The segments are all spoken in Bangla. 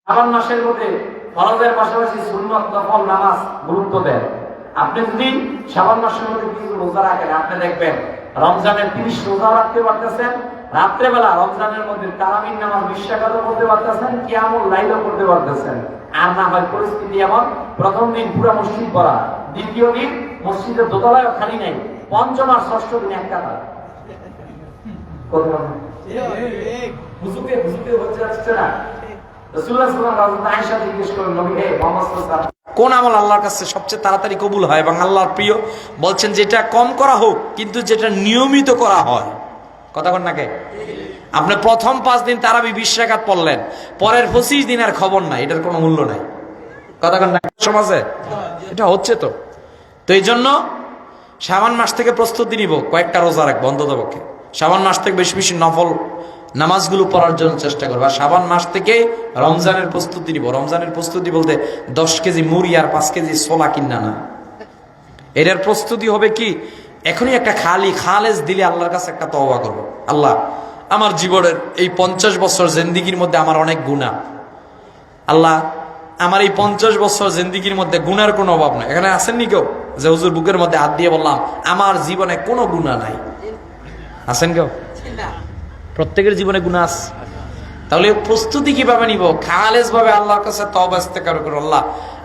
শাবান মাসের মধ্যে ফরজের পাশাপাশি সুন্নাত নফল নামাজ গুরুত্ব দেন। আপনি যদি শাবান মাসের মধ্যে কিছু রোজা রাখেন, আপনি দেখবেন রমজানের 30 রোজা রাখতে পারতেছেন, রাত্রেবেলা রমজানের মধ্যে তারাবির নামাজ 20 রাকাত করতে পারতেছেন, কিয়ামুল লাইলও করতে পারতেছেন। আর না হয় পরিস্থিতি এমন, প্রথম দিন পুরো মসজিদ ভরা, দ্বিতীয় দিন মসজিদের দোতলায়ও খালি নাই, পঞ্চম আর ষষ্ঠ দিন এক কাতার। হুজুকে হচ্ছে আসছে না। রাসূলুল্লাহ সাল্লাল্লাহু আলাইহি ওয়াসাল্লাম আয়েশা জিজ্ঞেস করলেন, নবী হে মুহাম্মদ সাল্লাল্লাহু আলাইহি ওয়াসাল্লাম, কোন আমল আল্লাহর কাছে সবচেয়ে তাড়াতাড়ি কবুল হয় এবং আল্লাহর প্রিয়? বলছেন যেটা কম করা হোক, কিন্তু যেটা নিয়মিত করা হয়। কথা কন নাকি? আপনি প্রথম 5 দিন তারাবি 20 রাকাত পড়লেন, পরের 25 দিন আর খবর নাই, এটার কোনো মূল্য নাই। কথা কন নাকি? সমাজে এটা হচ্ছে তো। তো এই জন্য শাবান মাস থেকে প্রস্তুতি নিব, কয়েকটা রোজা রাখবো অন্ততপক্ষে। শাবান মাস থেকে বেশি বেশি নফল নামাজগুলো পড়ার জন্য চেষ্টা করবো। আর শাবান মাস থেকে রমজানের প্রস্তুতি নিব। রমজানের প্রস্তুতি বলতে 10 কেজি মুড়ি আর 5 কেজি ছোলা কিনা না, এটার প্রস্তুতি হবে কি, এখনই একটা খালেজ দিলে আল্লাহর কাছে একটা তওবা করব। আল্লাহ, আমার জীবনের এই 50 বছর জিন্দেগির মধ্যে আমার অনেক গুনাহ। আল্লাহ, আমার এই 50 বছর জিন্দেগির মধ্যে গুনার কোনো অভাব নাই। এখানে আসেননি কেউ যে হুজুর বুকের মধ্যে হাত দিয়ে বললাম আমার জীবনে কোনো গুনাহ নাই? আছেন কেউ? প্রত্যেকের জীবনে গুনাহ আছে। তাহলে প্রস্তুতি কিভাবে নিব? খালেজ ভাবে আল্লাহর কাছে তওবা ইস্তেগফার করব। আল্লাহ,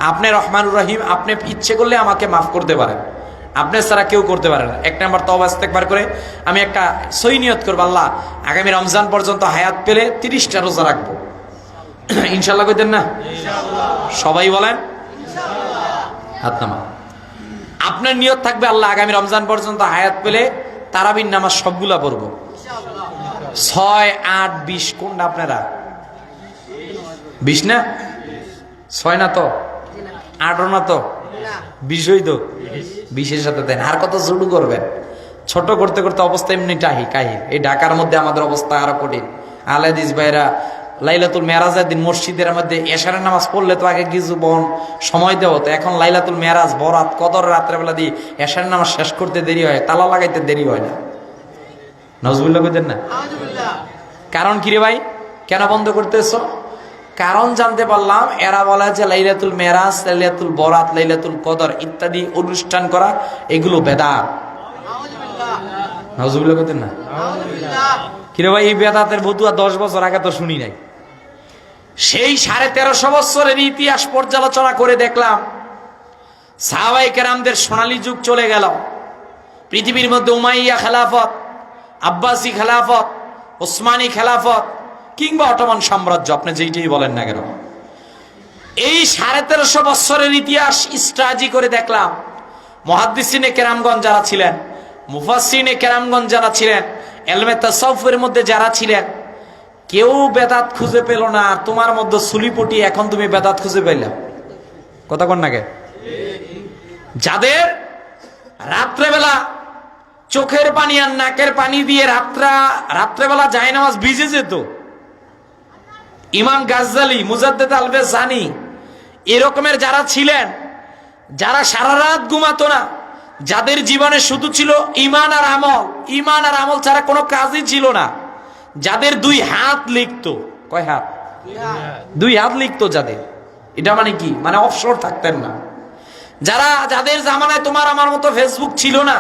আপনি রহমানুর রহিম, আপনি ইচ্ছে করলে আমাকে মাফ করতে পারেন, আপনি ছাড়া কেউ করতে পারে না। 1 নাম্বার তওবা ইস্তেগফার করে আমি একটা সই নিয়ত করব, আল্লাহ আগামী রমজান পর্যন্ত হায়াত পেলে 30টা রোজা রাখবো। ইনশাআল্লাহ কইতেন না? ইনশাআল্লাহ। সবাই বলেন ইনশাআল্লাহ। হাত নামা। আপনার নিয়ত থাকবে আল্লাহ আগামী রমজান পর্যন্ত হায়াত পেলে তারাবির নামাজ সবগুলা পড়বো। 6, 8, 20 কোনটা আপনারা? 20 না? 6 না তো? 8 না তো? 20ই তো। 20-এর সাথে দেন। আর কত শুরু করবেন? ছোট করতে করতে অবস্থা এমনি কাহিল। এই ঢাকার মধ্যে আমাদের অবস্থা আরো কঠিন। আলাদিস ভাইরা লাইলাতুল মেরাজের দিন মসজিদের মধ্যে এশারের নামাজ পড়লে তো আগে কিছু সময় দেওয়া হতো, এখন লাইলাতুল মেরাজ বরাত কদর রাত্রেবেলা দিয়ে এশারের নামাজ শেষ করতে দেরি হয়, তালা লাগাইতে দেরি হয় না। নাউজুবিল্লাহ কইতেন না? কারণ কি রে ভাই, কেন বন্ধ করতেছ? কারণ জানতে পারলাম এরা বলে যে লাইলাতুল মেরাজ, লাইলাতুল বরাত, লাইলাতুল কদর ইত্যাদি অনুষ্ঠান করা এগুলো বেদাত। নাউজুবিল্লাহ কইতেন না? কি রে ভাই, এই বেদাতের ফতুয়া 10 বছর আগে তো শুনি নাই। সেই 1350 বছরের ইতিহাস পর্যালোচনা করে দেখলাম সাহাবায়ে কেরামদের সোনালী যুগ চলে গেল। পৃথিবীর মধ্যে উমাইয়া খেলাফত, আব্বাসী খেলাফত, ওসমানী খেলাফত কিংবা অটোমান সাম্রাজ্য, আপনি যেইটাই বলেন না কেন, এই 1350 বছরের ইতিহাস স্টাডি করে দেখলাম মুহাদ্দিসিনে কেরামগণ যারা ছিলেন, মুফাসসিরিনে কেরামগণ যারা ছিলেন, ইলমে তাসাউফের মধ্যে যারা ছিলেন, কেউ বেদাত খুঁজে পেল না। আর তোমার মধ্যে সুলিপটি এখন তুমি বেদাত খুঁজে পাইলা? কথা কন না কে? যাদের রাত্রেবেলা চোখের পানি আর নাকের পানি দিয়ে রাত্রেবেলা জায়নামাজ ভিজে যেত, ইমাম গাজ্জালি, মুজাদ্দেদ আল-বেসানি এরকমের যারা ছিলেন, যারা সারা রাত ঘুমাতো না, যাদের জীবনে শুধু ছিল ঈমান আর আমল ছাড়া কোনো কাজই ছিল না, যাদের 2 হাত লিখতো, কয় হাত? 2 হাত লিখতো যাদের, এটা মানে কি, মানে অবসর থাকতেন না। যাদের জামানায় তোমার আমার মতো ফেসবুক ছিল না,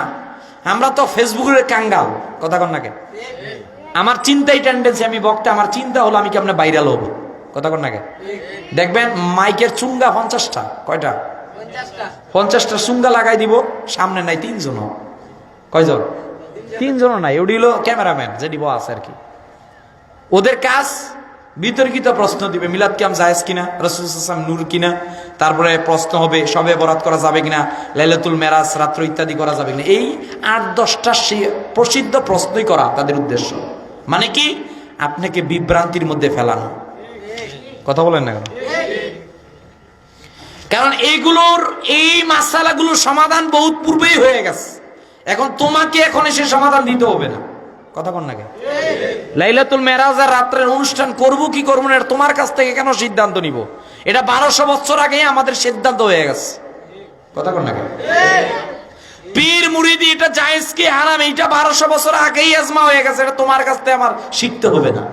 আমরা তো ফেসবুকের কাঙ্গাল। কথা কন না কেন? আমার চিন্তাই টেন্ডেন্সি, আমি বক্তা, আমার চিন্তা হলো আমি কেমনে ভাইরাল হবো। কথা কন না কেন? দেখবেন মাইকের চুঙ্গা 50টা, কয়টা? 50টা চুঙ্গা লাগাই দিব, সামনে নাই 3 জন। কয়জন? 3 জন নাই, ওটি হলো ক্যামেরাম্যান যেটি আছে আর কি। ওদের কাজ বিতর্কিত প্রশ্ন দিবে, মিলাদ কিয়াম জায়েজ কিনা, রাসূল সাল্লাল্লাহু আলাইহি ওয়াসাল্লাম নূর কিনা, তারপরে প্রশ্ন হবে শবে বরাত করা যাবে কিনা, লাইলাতুল মেরাজ রাত্র ইত্যাদি করা যাবে কিনা। এই 8-10টা প্রসিদ্ধ প্রশ্নই করা তাদের উদ্দেশ্য। মানে কি? আপনাকে বিভ্রান্তির মধ্যে ফেলানো। কথা বলেন না কেন? কারণ এইগুলোর এই মাসালাগুলোর সমাধান বহুত পূর্বেই হয়ে গেছে, এখন তোমাকে এখন এসে সমাধান দিতে হবে না। কথা কন না কেন? লাইলাতুল মেরাজ আর রাত্রের অনুষ্ঠান করব কি করব না, এটা তোমার কাছ থেকে কেন সিদ্ধান্ত নিব? এটা 1200 বছর আগেই আমাদের সিদ্ধান্ত হয়ে গেছে। কথা কন না কেন? পীর মুরিদি এটা জায়েজ কি হারাম, এটা 1200 বছর আগেই আজমা হয়ে গেছে, এটা তোমার কাছ থেকে আমার শিখতে হবে না।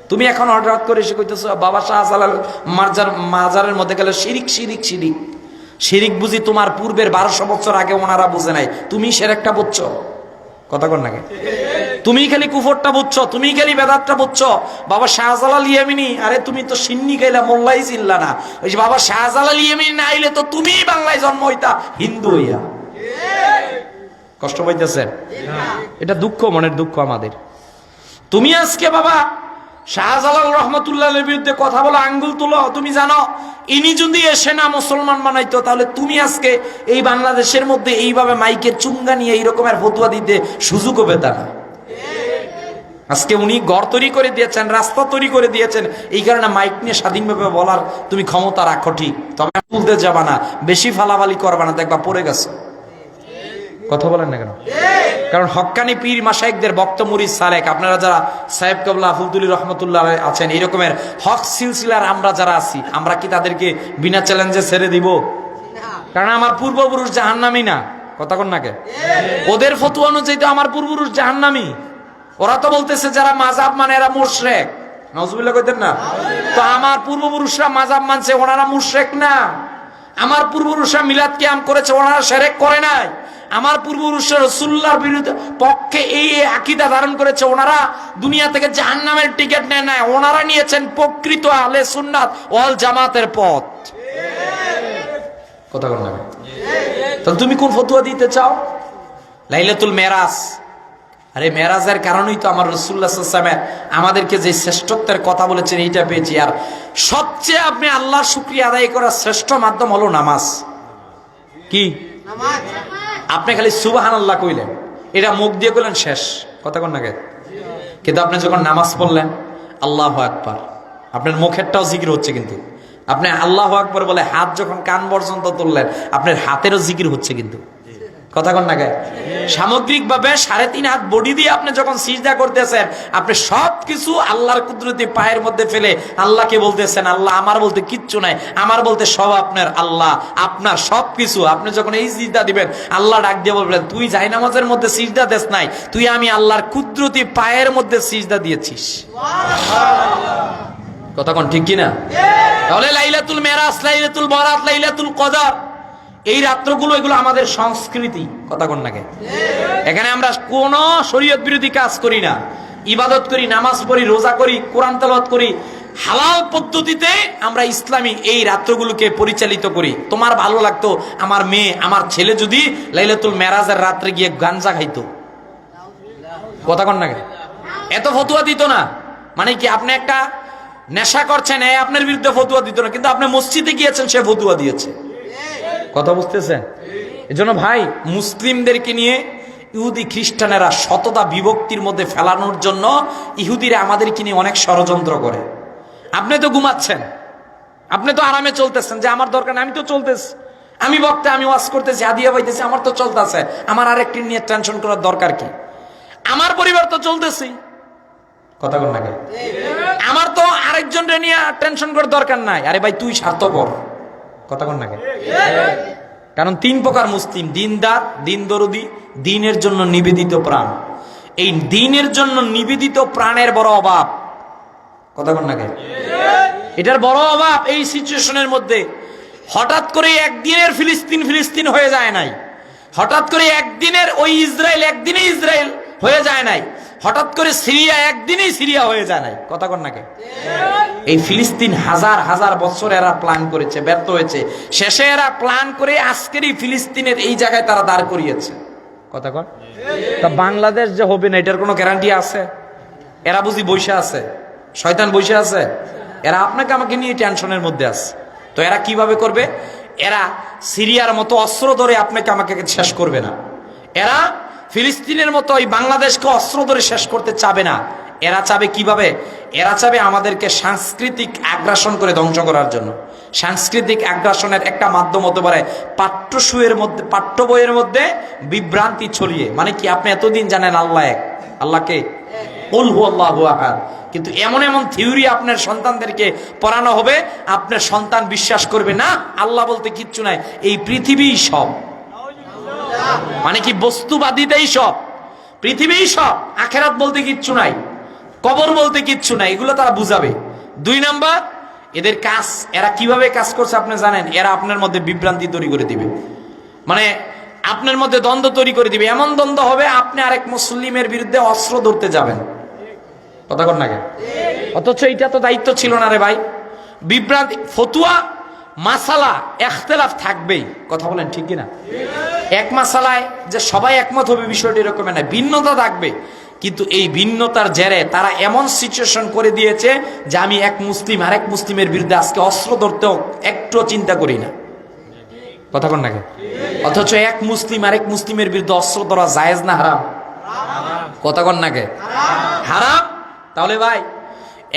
তুমি এখন হঠাৎ করে এসে কইতেছো বাবা শাহজালাল মাজারের মধ্যে গেলে শিরিক শিরিক শিরিক। শিরিক বুঝি তোমার পূর্বের 1200 বছর আগে ওনারা বুঝে নাই, তুমি সেরেকটা বুঝছো। কথা কর নাকি? তুমি খালি কুফরটা বুঝছো, তুমি খালি বেদাতটা বুঝছো। বাবা শাহজালাল ইয়ামিনী, আরে তুমি তো সিন্নি গাইলা মোল্লাই চিল্লা না। ওই যে বাবা শাহজালাল ইয়ামিনী না আইলে তো তুমি বাংলায় জন্ম হইতা হিন্দু হইয়া। কষ্ট পাইতেছেন? এটা দুঃখ, মনের দুঃখ আমাদের। তুমি আজকে বাবা শাহজালাল রহমতুল্লাহের বিরুদ্ধে কথা বলে আঙ্গুল তুলো। তুমি জানো ইনি যদি এসে না মুসলমান বানাইতো তাহলে তুমি আজকে এই বাংলাদেশের মধ্যে এইভাবে মাইকের চুঙ্গা নিয়ে এইরকমের ফতুয়া দিতে সুযোগও পেতা না। আজকে উনি ঘর তৈরি করে দিয়েছেন, রাস্তা তৈরি করে দিয়েছেন, এই কারণে মাইক নিয়ে স্বাধীনভাবে বলার তুমি ক্ষমতা রাখো, ঠিক। তবে তুলতে যাবা না, বেশি ফালাফালি করবা না, দেখবা পড়ে গেছে। কথা বলেন না কেন? কারণ হক্কানি পীর মাশায়েখদের বক্ত মুরিদ সালেক, আপনারা যারা সাহেব কাবলা ফুলতুলি রহমতুল্লাহ আছেন, এরকমের হক সিলসিলার আমরা যারা আছি, আমরা কি তাদেরকে বিনা চ্যালেঞ্জে ছেড়ে দিব? কারণ আমার পূর্বপুরুষ জাহান্নামী না। কথা কন না কে? ওদের ফতোয়া অনুযায়ী তো আমার পূর্বপুরুষ জাহান্নামী। ওরা তো বলতেছে যারা মাযহাব মানে এরা মুশরিক। নাউজুবিল্লাহ কইতেন না? তো আমার পূর্বপুরুষরা মাযহাব মানছে, ওনারা মুশরিক না। আমার পূর্বপুরুষরা মিলাদ কিয়াম করেছে, ওনারা শিরক করে নাই। আমার পূর্বপুরুষরা রাসূলুল্লাহর বিরুদ্ধে পক্ষে এই আকীদা ধারণ করেছে, ওনারা দুনিয়া থেকে জাহান্নামের টিকিট নেয় না, ওনারা নিয়েছেন প্রকৃত আহলে সুন্নাত ওয়াল জামাতের পথ। কথা বলেন না? তাহলে তুমি কোন ফতোয়া দিতে চাও? লাইলাতুল মেরাজ, আরে মেরাজের কারণেই তো আমার রাসূলুল্লাহ সাল্লাল্লাহু আলাইহি ওয়াসাল্লাম আমাদেরকে যে শ্রেষ্ঠত্বের কথা বলেছেন এইটা পেয়েছি। আর সবচেয়ে আপনি আল্লাহর শুকরিয়া আদায় করার শ্রেষ্ঠ মাধ্যম হলো নামাজ। কি নামাজ? আপনি খালি সুবহানাল্লাহ কইলেন, এটা মুখ দিয়ে কইলেন, শেষ। কথা কোন নাকি? কিন্তু আপনি যখন নামাজ পড়লেন আল্লাহু আকবার, আপনার মুখেরটাও জিকির হচ্ছে। কিন্তু আপনি আল্লাহু আকবার বলে হাত যখন কান পর্যন্ত তুললেন, আপনার হাতেরও জিকির হচ্ছে। কিন্তু কথা কন না কে? সামগ্রিকভাবে 3.5 হাত বডি দিয়ে আপনি যখন সিজদা করতেছেন, আপনি সবকিছু আল্লাহর কুদরতি পায়ের মধ্যে ফেলে আল্লাহকে বলতেছেন, আল্লাহ আমার বলতে কিচ্ছু নাই, আমার বলতে সব আপনার। আল্লাহ আপনার সবকিছু। আপনি যখন এই সিজদা দিবেন, আল্লাহ ডাক দিয়ে বলবেন, তুই জায়নামাজের মধ্যে সিজদা দেস নাই, তুই আমি আল্লাহর কুদরতি পায়ের মধ্যে সিজদা দিয়েছিস। কথা কোন ঠিক কিনা? তাহলে লাইলাতুল মেরাজ, লাইলাতুল বরাত, লাইলাতুল কদর, এই রাত্রগুলো এগুলো আমাদের সংস্কৃতি। কথা কোন নাকি? এখানে আমরা কোন শরীয়ত বিরোধী কাজ করি না, ইবাদত করি, নামাজ পড়ি, রোজা করি, কোরআন তেলাওয়াত করি, হালাল পদ্ধতিতে আমরা ইসলামী এই রাত্রগুলোকে পরিচালিত করি। তোমার ভালো লাগতো আমার মেয়ে, আমার ছেলে যদি লাইলাতুল মেরাজের রাত্রে গিয়ে গাঞ্জা খাইতো? কথা কোন নাকি? এত ফতোয়া দিত না। মানে কি, আপনি একটা নেশা করছেন, আপনার বিরুদ্ধে ফতোয়া দিত না, কিন্তু আপনি মসজিদে গিয়েছেন, সে ফতোয়া দিয়েছে। কথা বুঝতেছেন? এজন্য ভাই, মুসলিমদেরকে নিয়ে ইহুদি খ্রিস্টানেরা শততা বিভক্তির মধ্যে ফেলানোর জন্য ইহুদিরা আমাদেরকে নিয়ে অনেক ষড়যন্ত্র করে। আপনি তো ঘুমাচ্ছেন, আপনি তো আরামে চলতেছেন, যে আমার দরকার না, আমি তো চলতেছি, আমি বক্তা, আমি ওয়াজ করতেছি, হাদিয়া পাইতেছি, আমার তো চলতেছে, আমার আরেকটি নিয়ে টেনশন করার দরকার কি? আমার পরিবার তো চলতেছি। কথা বল না কেন? আমার তো আরেকজনের নিয়ে টেনশন করার দরকার নাই। আরে ভাই, তুই স্বার্থপর। কথা বল না কেন? কারণ 3 প্রকার মুসলিম: দিনদার, দিন দরদি, দিনের জন্য নিবেদিত প্রাণ। এই দিনের জন্য নিবেদিত প্রাণের বড় অভাব। কথা বল না কেন? এটার বড় অভাব। এই সিচুয়েশনের মধ্যে হঠাৎ করে একদিনের ফিলিস্তিন হয়ে যায় নাই, হঠাৎ করে একদিনের ওই ইসরায়েল একদিনে ইসরায়েল হয়ে যায় নাই, হঠাৎ করে সিরিয়া একদিনেই সিরিয়া হয়ে যায় নাই। কথা কন নাকি? এই ফিলিস্তিন হাজার হাজার বছর এরা প্ল্যান করেছে, ব্যর্থ হয়েছে। শেষে এরা প্ল্যান করে আজকের এই ফিলিস্তিনের এই জায়গায় তারা দাঁড় করিয়েছে। কথা কন? তা বাংলাদেশ যে হবে না, এটার কোনো গ্যারান্টি আছে? এরা বুঝি বসে আছে, শয়তান বসে আছে। এরা আপনাকে আমাকে নিয়ে টেনশনের মধ্যে আছে। তো এরা কিভাবে করবে? এরা সিরিয়ার মতো অস্ত্র ধরে আপনাকে আমাকে শেষ করবে না। এরা ফিলিস্তিনের মতো এই বাংলাদেশকে অস্ত্র ধরে শেষ করতে চাবে না। এরা চাবে কিভাবে? এরা চাবে আমাদেরকে সাংস্কৃতিক আগ্রাসন করে ধ্বংস করার জন্য। সাংস্কৃতিক আগ্রাসনের একটা মাধ্যম হতে পারে পাঠ্য বইয়ের মধ্যে বিভ্রান্তি ছড়িয়ে। মানে কি, আপনি এতদিন জানেন আল্লাহ এক, আল্লাহকে কুল হুয়াল্লাহু আহাদ, কিন্তু এমন এমন থিওরি আপনার সন্তানদেরকে পড়ানো হবে, আপনার সন্তান বিশ্বাস করবে না আল্লাহ বলতে কিচ্ছু নাই, এই পৃথিবী সব। মানে কি, বস্তুবাদীতেই সব, পৃথিবী সব, আখেরাত বলতে কিচ্ছু নাই। কবর বলতে কিচ্ছু নাই, এগুলো তারা বুঝাবে। 2 নাম্বার, এদের কাজ, এরা কিভাবে কাজ করছে আপনি জানেন? এরা আপনার মধ্যে বিভ্রান্তি তৈরি করে দিবে, মানে আপনার মধ্যে দ্বন্দ্ব তৈরি করে দিবে। এমন দ্বন্দ্ব হবে আপনি আরেক মুসলিমের বিরুদ্ধে অস্ত্র ধরতে যাবেন। কথা কন না কেন? অথচ এইটা তো দায়িত্ব ছিল না রে ভাই। বিভ্রান্তি, ফতুয়া, মাসালা ইখতিলাফ থাকবেই, কথা বলেন ঠিক কিনা? এক মাসালায় যে সবাই একমত হবে বিষয়টি এরকম না, ভিন্নতা থাকবে। কিন্তু এই ভিন্নতার জেরে তারা এমন সিচুয়েশন করে দিয়েছে যে আমি এক মুসলিম আরেক মুসলিমের বিরুদ্ধে আজকে অস্ত্র ধরতেও একটু চিন্তা করি না। কথা কন না কেন? অথচ এক মুসলিম আরেক মুসলিমের বিরুদ্ধে অস্ত্র ধরা জায়েজ না হারাম? কথা কন না কেন? হারাম। তাহলে ভাই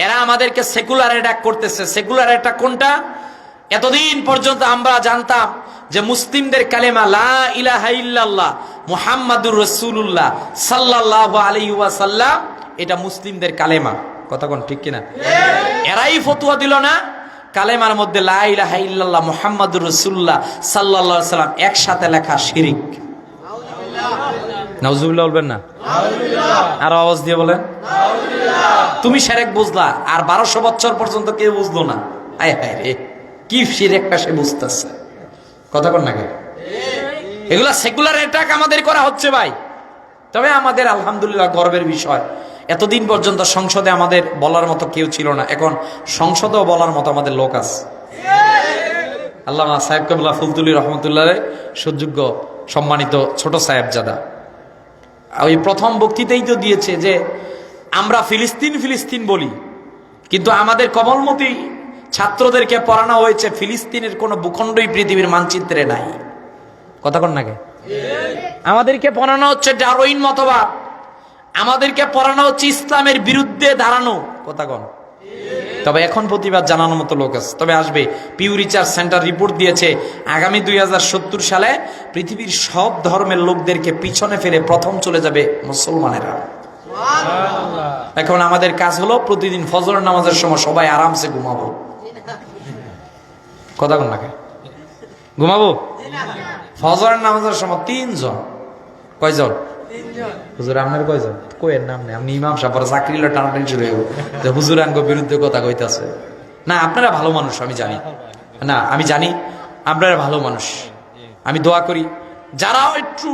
এরা আমাদেরকে সেকুলার অ্যাটাক করতেছে। সেকুলার অ্যাটাক কোনটা? এতদিন পর্যন্ত আমরা জানতাম যে মুসলিমদের কালেমা লা ইলাহা ইল্লাল্লাহ মুহাম্মাদুর রাসূলুল্লাহ সাল্লাল্লাহু আলাইহি ওয়াসাল্লাম, এটা মুসলিমদের কালেমা। কথা কোন ঠিক কিনা? এরাই ফতোয়া দিল না কালেমার মধ্যে লা ইলাহা ইল্লাল্লাহ মুহাম্মাদুর রাসূলুল্লাহ সাল্লাল্লাহু আলাইহি ওয়াসাল্লাম একসাথে লেখা শিরক। নাউজুবিল্লাহ বলবেন না? আর আওয়াজ দিয়ে বলেন তুমি শিরক বুঝলা, আর 1200 বছর পর্যন্ত কেউ বুঝলো না। আয় হায় রে, কি শিরকটা সে বুঝতেছে। কথা কন না কেন? এগুলা সেকুলার অ্যাটাক আমাদের করা হচ্ছে ভাই। তবে আমাদের আলহামদুলিল্লাহ গর্বের বিষয়, এতদিন পর্যন্ত সংসদে আমাদের বলার মতো কেউ ছিল না, এখন সংসদেও বলার মতো আমাদের লোক আছে। আল্লামা সাহেব কেবলা ফুলতুলি রহমতুল্লাহ সুযোগ্য সম্মানিত ছোট সাহেবজাদা ওই প্রথম বক্তৃতাই তো দিয়েছে যে আমরা ফিলিস্তিন ফিলিস্তিন বলি, কিন্তু আমাদের কমলমতি ছাত্রদেরকে পড়ানো হয়েছে ফিলিস্তিনের কোনো ভূখণ্ডই পৃথিবীর মানচিত্রে নাই। কথা কন না কে? আমাদেরকে পড়ানো হচ্ছে ডারউইন মতবাদ, আমাদেরকে পড়ানো হচ্ছে ইসলামের বিরুদ্ধে দাঁড়ানো। কথা কন? তবে এখন প্রতিবাদ জানানোর মতো লোক আছে, তবে আসবে। পিউ রিসার্চ সেন্টার রিপোর্ট দিয়েছে আগামী 2070 সালে পৃথিবীর সব ধর্মের লোকদেরকে পিছনে ফেলে প্রথম চলে যাবে মুসলমানেরা। এখন আমাদের কাজ হলো প্রতিদিন ফজরের নামাজের সময় সবাই আরামসে ঘুমাবো। কথা কন না কে? ঘুমাবো? ফজরের নামাজের সময় 3 জন। কয়জন? হুজুর আপনার কয়জন? কয়ের নাম নেই, আপনি ইমাম সাহেব চাকরি টানাটানি শুরু হইব যে হুজুর আঙ্গ বিরুদ্ধে কথা কইতাছে। না, আপনারা ভালো মানুষ, আমি জানি। না, আমি জানি আপনারা ভালো মানুষ। আমি দোয়া করি যারা একটু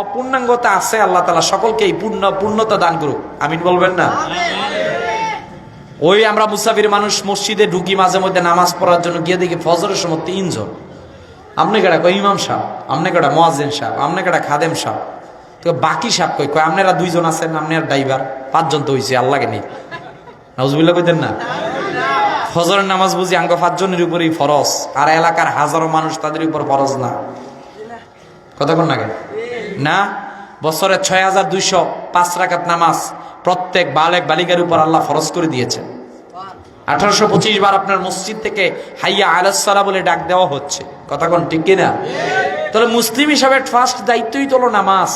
অপূর্ণাঙ্গতা আছে আল্লাহ তাআলা সকলকেই পূর্ণতা দান করুক। আমিন বলবেন না? ওই আমরা মুসাফির মানুষ, মসজিদে ঢুকি মাঝে মধ্যে নামাজ পড়ার জন্য, গিয়ে দেখি ফজরের সময় 3 জন। আপনি কেডা? কই ইমাম সাহেব। আপনি কেডা? মুয়াজ্জিন সাহেব। আপনি কেডা? খাদেম সাহেব। তো বাকি সাহেব কই? কই আপনারা 2 জন আছেন, আপনি আর ড্রাইভার, 5 জন তো হইছে। আল্লাহকে নেই, নাউজুবিল্লাহ কইতেন না? ফজরের নামাজ বুঝি আঙ্গ 5 জনের উপরেই ফরজ, আর এলাকার হাজারো মানুষ তাদের উপর ফরজ না। কথা কোন না? না, বছরে 6205 রাকাত নামাজ প্রত্যেক বালেক বালিকার উপর আল্লাহ ফরজ করে দিয়েছেন। 1825 বার আপনার মসজিদ থেকে হাইয়া আলাস সালাহ বলে ডাক দেওয়া হচ্ছে। কথা কোন ঠিক কিনা? তাহলে মুসলিম হিসাবে ফার্স্ট দায়িত্বই তো নামাজ।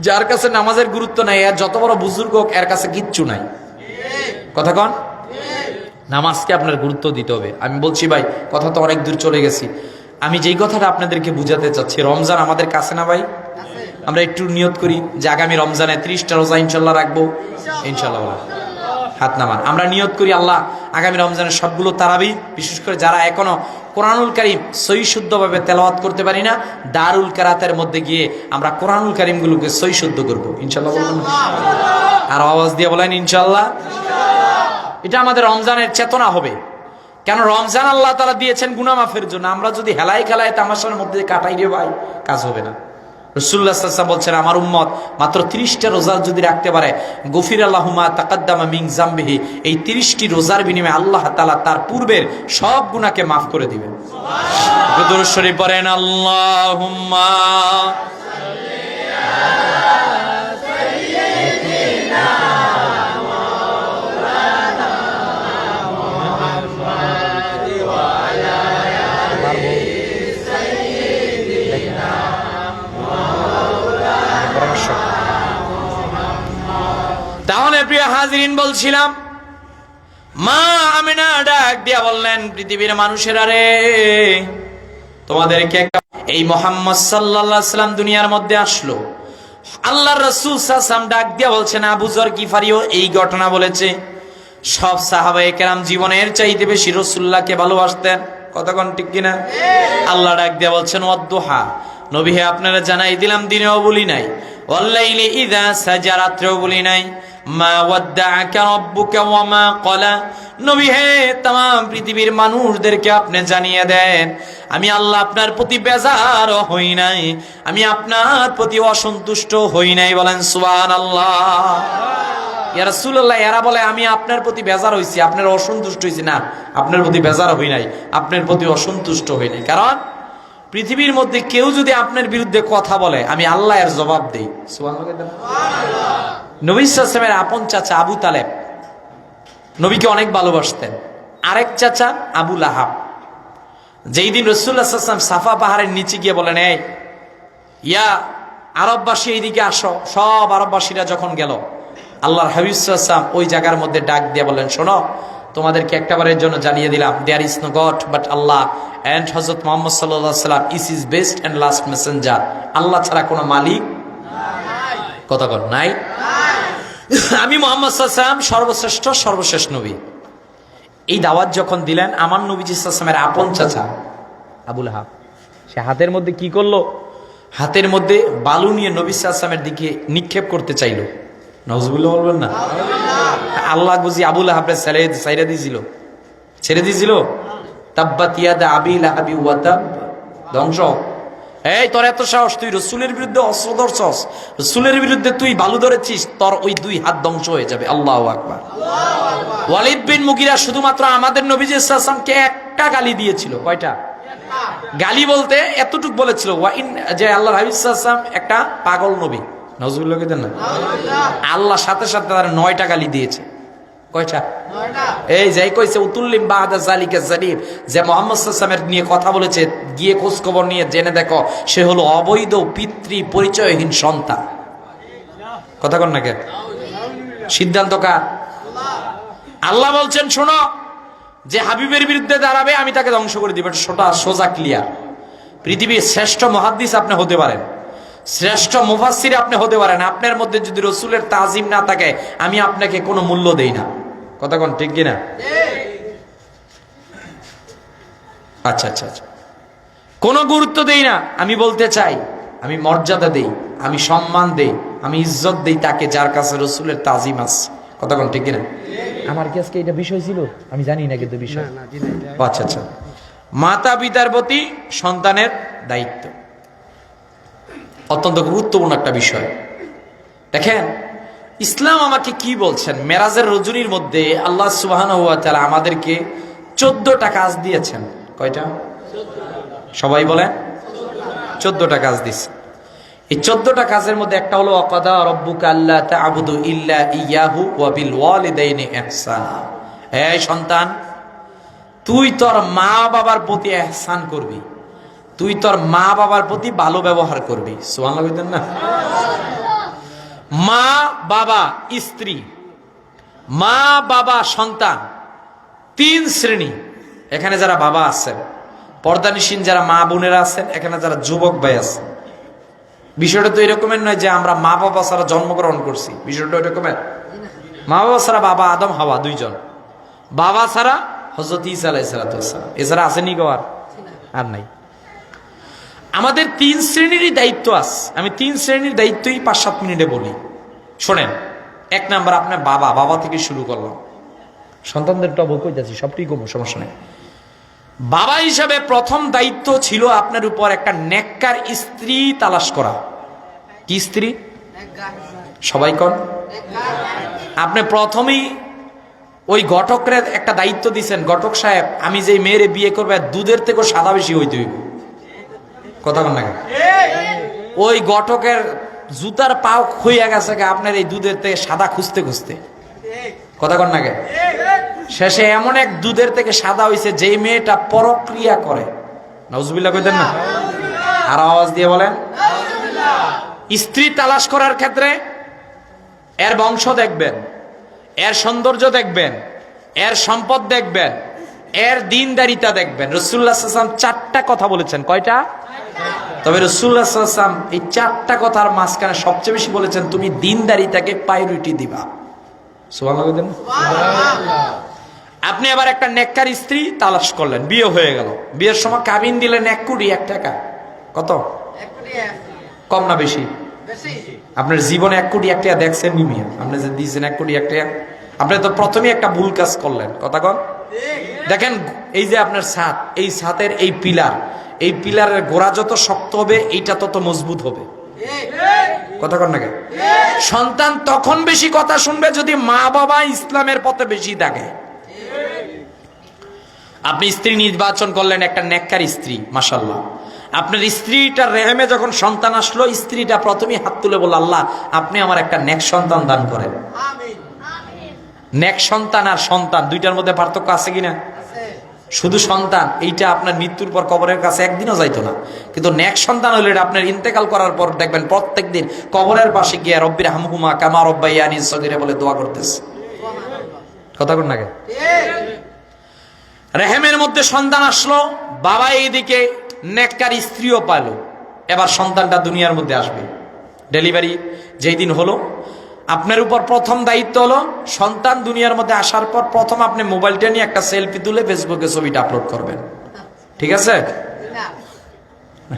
যার কাছে নামাজের গুরুত্ব নাই, এর যত বড় বুজুর্গ হোক, এর কাছে কিচ্ছু নাই। কথা কন? নামাজকে আপনার গুরুত্ব দিতে হবে। আমি বলছি ভাই, কথা তো অনেক দূর চলে গেছি। আমি যেই কথাটা আপনাদেরকে বুঝাতে চাচ্ছি, রমজান আমাদের কাছে না ভাই? আমরা একটু নিয়ত করি যে আগামী রমজানে 30টা রোজা ইনশাল্লাহ রাখবো। ইনশাল্লাহ হাত নামান। আমরা নিয়ত করি আল্লাহ আগামী রমজানের সবগুলো তারাবি, বিশেষ করে যারা এখনো কোরআনুল কারীম সহি শুদ্ধভাবে তেলাওয়াত করতে পারি না, দারুল কেরাতের মধ্যে গিয়ে আমরা কোরআনুল কারীমগুলোকে সহি শুদ্ধ করবো। ইনশাল্লাহ বলবেন? আর আওয়াজ দিয়ে বলেন ইনশাল্লাহ। এটা আমাদের রমজানের চেতনা হবে। কেন? রমজান আল্লাহ তাআলা দিয়েছেন গুনাহ মাফের জন্য। আমরা যদি হেলায় খেলায় তামাশার মধ্যে কাটাই রে ভাই, কাজ হবে না। রাসূলুল্লাহ সাল্লাল্লাহু আলাইহি ওয়াসাল্লাম বলছেন, আমার উম্মত মাত্র 30টা রোজা যদি রাখতে পারে, গফিরাল্লাহু মা তাকাদ্দামা মিন যামবিহি, এই 30টি রোজার বিনিময়ে আল্লাহ তাআলা তার পূর্বের সব গুনাহকে মাফ করে দিবেন। সুবহানাল্লাহ। দুরূদ শরীফ পড়েন, আল্লাহুম্মা সাল্লি আলা সাইয়্যিদিনা মাওলানা মুহাম্মাদ ওয়া আলা আলি সাইয়্যিদিনা। তাহলে প্রিয় হাজিরিন, বলছিলাম মা আমিনা ডাক দিয়া বললেন, পৃথিবীর মানুষেরা রে, তোমাদেরকে এই মুহাম্মদ সাল্লাল্লাহু আলাইহি ওয়াসাল্লাম দুনিয়ার মধ্যে আসলো, আল্লাহর রাসূল সাল্লাল্লাহু আলাইহি ওয়াসাল্লাম ডাক দিয়ে বলছেন, আবু যর গিফারিও এই ঘটনা বলেছে। সব সাহাবায়ে কেরাম জীবনের চাইতে বেশি রাসূলুল্লাহকে ভালোবাসতেন। কতক্ষণ ঠিক কিনা? আল্লাহ ডাক দিয়ে বলছেন, ওয়াদ্দুহা, নবী হে আপনারা জানাই দিলাম দিনেও বলি নাই, ওয়াল্লাইলি ইযা সাজা, রাত্রেও বলি নাই, মা ওয়াদ্দাআকা রাব্বুকা ওয়া মা ক্বালা। নবী হে तमाम পৃথিবীর মানুষদেরকে আপনি জানিয়ে দেন, আমি আল্লাহ আপনার প্রতি বেজার হই নাই, আমি আপনার প্রতি অসন্তুষ্ট হই নাই। বলেন সুবহানাল্লাহ। ইয়া রাসূলুল্লাহ, এরা বলে আমি আপনার প্রতি বেজার হইছি, আপনার অসন্তুষ্ট হইছি। না, আপনার প্রতি বেজার হই নাই, আপনার প্রতি অসন্তুষ্ট হই নাই। কারণ পৃথিবীর মধ্যে কেউ যদি আপনার বিরুদ্ধে কথা বলে, আমি আল্লাহ এর জবাব দেই। সুবহানাল্লাহ। নবী সাল্লাল্লাহু আলাইহি ওয়াসাল্লামের আপন চাচা আবু তালেব নবীকে অনেক ভালোবাসতেন। আরেক চাচা আবু লাহাব, যেই দিন রাসূলুল্লাহ সাল্লাল্লাহু আলাইহি ওয়াসাল্লাম সাফা পাহাড়ের নিচে গিয়ে বলেন, এই ইয়া আরববাসী এইদিকে আসো, সব আরববাসীরা যখন গেল, আল্লাহর হাবিব সাল্লাল্লাহু আলাইহি ওয়াসাল্লাম ওই জায়গার মধ্যে ডাক দিয়ে বলেন, শোনো, তোমাদেরকে একটাবারের জন্য জানিয়ে দিলাম, there is no god but আল্লাহ এন্ড হযরত মুহাম্মদ সাল্লাল্লাহু আলাইহি ওয়াসাল্লাম is his best and last messenger. আল্লাহ ছাড়া কোনো মালিক কথা কর নাই, আমি মুহাম্মদ সাল্লাল্লাহু আলাইহি ওয়াসাল্লাম সর্বশ্রেষ্ঠ সর্বশেষ নবী। এই দাওয়াত যখন দিলেন, আমার নবীজি সাল্লাল্লাহু আলাইহি ওয়াসাল্লামের আপন চাচা আবু লাহাব, সে হাতের মধ্যে কি করলো? হাতের মধ্যে বালু নিয়ে নবী সাল্লাল্লাহু আলাইহি ওয়াসাল্লামের দিকে নিক্ষেপ করতে চাইলো। নাউজুবিল্লাহ বলবেন না? আল্লাহ বুঝি আবু লাহাবকে ছেড়ে দিয়েছিল। তাব্বাত ইয়াদা আবি লাহাবি ওয়া তাব, ধ্বংস। এই তোর এত সাহস, তুই রাসূলের বিরুদ্ধে অস্ত্র ধরছস, রাসূলের বিরুদ্ধে তুই বালু ধরেছিস, তোর ওই দুই হাত ধ্বংস হয়ে যাবে। আল্লাহু আকবার। ওয়ালিদ বিন মুগিরা শুধুমাত্র আমাদের নবী সাল্লাল্লাহু আলাইহি ওয়াসাল্লামকে একটা গালি দিয়েছিল। কয়টা গালি? বলতে এতটুক বলেছিল, যে আল্লাহর হাবিব সাল্লাল্লাহু আলাইহি ওয়াসাল্লাম একটা পাগল নবী। নাউজুবিল্লাহ কেন না? আল্লাহ সাথে সাথে তার 9টা গালি দিয়েছে। কয়টা? 9টা। এই যাই কইছে উতুল্লিম বাদা জালিকা জালিম, যে মুহাম্মদ সাল্লাল্লাহু আলাইহি ওয়াসাল্লামের নিয়ে কথা বলেছে, গিয়ে খোঁজ খবর নিয়ে জেনে দেখো, সে হলো অবৈধ পিতৃ পরিচয়হীন সন্তান। কথা কন না কেন? সিদ্ধান্ত কার? আল্লাহ বলছেন, শোনো, যে হাবিবের বিরুদ্ধে দাঁড়াবে আমি তাকে ধ্বংস করে দিব। এটা সোজা ক্লিয়ার। পৃথিবীর শ্রেষ্ঠ মুহাদ্দিস আপনি হতে পারেন, শ্রেষ্ঠ মুফাসসির আপনি হতে পারেন, আপনার মধ্যে যদি রাসূলের তাজিম না থাকে, আমি আপনাকে কোনো মূল্য দেই না। কথা কোন ঠিক কিনা? আচ্ছা আচ্ছা আচ্ছা, কোনো গুরুত্ব দেই না। আমি বলতে চাই, আমি মর্যাদা দেই, আমি সম্মান দেই, আমি ইজ্জত দেই তাকে যার কাছে রাসূলের তাজিম আছে। কথা কোন ঠিক কিনা? আমার কি আজকে এটা বিষয় ছিল? আমি জানি না কিন্তু বিষয়। আচ্ছা আচ্ছা, মাতা পিতার প্রতি সন্তানের দায়িত্ব অত্যন্ত গুরুত্বপূর্ণ একটা বিষয়। দেখেন ইসলাম আমাকে কি বলছেন। মেরাজের রজনীর মধ্যে আল্লাহ সুবহানাহু ওয়া তাআলা আমাদেরকে 14টা কাজ দিয়েছেন। কয়টা? সবাই বলেন 14টা কাজ দিয়েছে। এই 14টা কাজের মধ্যে একটা হলো ওয়াকাদা রাব্বুকা আল্লা তা'বুদু ইল্লা ইয়াহু ওয়া বিল ওয়ালিদাইনি ইহসানা। এই সন্তান, তুই তোর মা বাবার প্রতি ইহসান করবি, তুই তোর মা বাবার প্রতি ভালো ব্যবহার করবি। সুবহানাল্লাহ বলেন না? মা বাবা স্ত্রী, মা বাবা সন্তান, 3 শ্রেণী। এখানে যারা বাবা আছেন, পর্দানিসীন যারা মা বোনেরা আছেন, এখানে যারা যুবক ভাই আছেন, বিষয়টা তো এরকমের নয় যে আমরা মা বাবা ছাড়া জন্মগ্রহণ করছি। বিষয়টা এরকমের, মা বাবা ছাড়া বাবা আদম হাওয়া 2 জন, বাবা ছাড়া হযরত ঈসা আলাইহিস সালাম, এছাড়া আসেনি গো আর নাই। আমাদের 3 শ্রেণীরই দায়িত্ব আছে। আমি 3 শ্রেণীর দায়িত্বই 5-7 মিনিটে বলি, শোনেন। 1 নাম্বার আপনার বাবা, বাবা থেকে শুরু করলাম, সন্তানদের টব কইতাছি, সবটাই কম, সমস্যা নেই। বাবা হিসাবে প্রথম দায়িত্ব ছিল আপনার উপর একটা নেককার স্ত্রী তালাশ করা। কি স্ত্রী? সবাই কোন? আপনি প্রথমেই ওই ঘটকের একটা দায়িত্ব দিচ্ছেন, ঘটক সাহেব আমি যে মেয়েরে বিয়ে করবে দুধের থেকেও সাদা বেশি হইতে হইব। কথা বল না? ওই ঘটকের জুতার পাও খুইয়া গেছে আপনার এই দুধের থেকে সাদা খুঁজতে খুঁজতে। কথা কন না? শেষে এমন এক দুধের থেকে সাদা হইছে যেই মেয়েটা পরক্রিয়া করে। নাউজুবিল্লাহ কইতেন না? আর আওয়াজ দিয়ে বলেন। স্ত্রী তালাশ করার ক্ষেত্রে এর বংশ দেখবেন, এর সৌন্দর্য দেখবেন, এর সম্পদ দেখবেন, এর দিনদারিতা দেখবেন। রাসূলুল্লাহ সাল্লাল্লাহু আলাইহি ওয়াসাল্লাম 4টা কথা বলেছেন। কয়টা? তবে রাসূলুল্লাহ সাল্লাল্লাহু আলাইহি ওয়াসাল্লাম এই চারটা কথার মাঝখানে সবচেয়ে বেশি বলেছেন তুমি দ্বীনদারিতাকে প্রায়োরিটি দিবা। সুবহানাল্লাহ দেন। আপনি আবার একটা নেককার স্ত্রী তালাশ করলেন, বিয়ে হয়ে গেল, বিয়ের সময় কাবিন দিলেন 1 কোটি 1 টাকা। কত? 1 কোটি। কম না বেশি? বেশি। আপনার জীবনে 1 কোটি 1 টাকা দেখছেন নি মিয়া? আপনি যে দিয়েছেন 1 কোটি 1 টাকা, আপনি তো প্রথমেই একটা ভুল কাজ করলেন। কথা কন। দেখেন এই যে আপনার ছাদ, এই ছাদের এই পিলার, এই পিলারের গোড়া যত শক্ত হবে এইটা তত মজবুত হবে। কথা কন না? সন্তান তখন বেশি কথা শুনবে যদি মা বাবা ইসলামের পথে বেশি থাকে। আপনি স্ত্রী নির্বাচন করলেন একটা নেককার স্ত্রী, মাশাআল্লাহ। আপনার স্ত্রীটার রেহেমে যখন সন্তান আসলো, স্ত্রীটা প্রথমেই হাত তুলে বলল, আল্লাহ আপনি আমার একটা নেক সন্তান দান করেন। নেক সন্তান আর সন্তান দুইটার মধ্যে পার্থক্য আছে কিনা? শুধু সন্তান এইটা আপনার মৃত্যুর পর কবরের কাছে একদিনও যাইতো না, কিন্তু নেক সন্তান হলে এটা আপনার ইন্তেকাল করার পর দেখবেন প্রত্যেকদিন কবরের পাশে গিয়ে রব্বির হামহুমা কামা রব্বায়ানি সগীরা বলে দোয়া করতেছে। কথা কোন নাকি? রেহেমের মধ্যে সন্তান আসলো, বাবা এইদিকে নেককার স্ত্রীও পাইলো, এবার সন্তানটা দুনিয়ার মধ্যে আসবে। ডেলিভারি যেই দিন হলো, আপনার উপর প্রথম দায়িত্ব হলো সন্তান দুনিয়ার মধ্যে আসার পর প্রথম আপনি মোবাইলটা নিয়ে একটা সেলফি তুলে ফেসবুকে ছবিটা আপলোড করবেন। ঠিক আছে?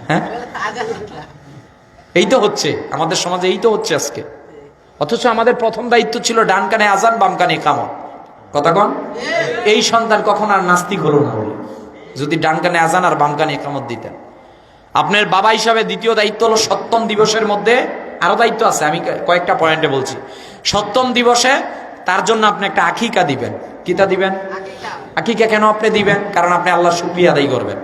হ্যাঁ, এই তো হচ্ছে আমাদের সমাজে, এই তো হচ্ছে আজকে। অথচ আমাদের প্রথম দায়িত্ব ছিল ডান কানে আজান বাম কানে ইকামত। কথা কন। এই সন্তান কখন আর নাস্তিক হলো না বলে, যদি ডান কানে আজান আর বাম কানে ইকামত দিতেন। আপনার বাবা হিসাবে দ্বিতীয় দায়িত্ব হলো সপ্তম দিবসের মধ্যে, আরো দায়িত্ব আছে, আমি কয়েকটা পয়েন্টে বলছি। সপ্তম দিবসে তার জন্য আপনি একটা আকিকা দিবেন। কিতা দিবেন? আকিকা কেন আপনি দিবেন? কারণ আপনি আল্লাহর শুকরিয়া আদায় করবেন।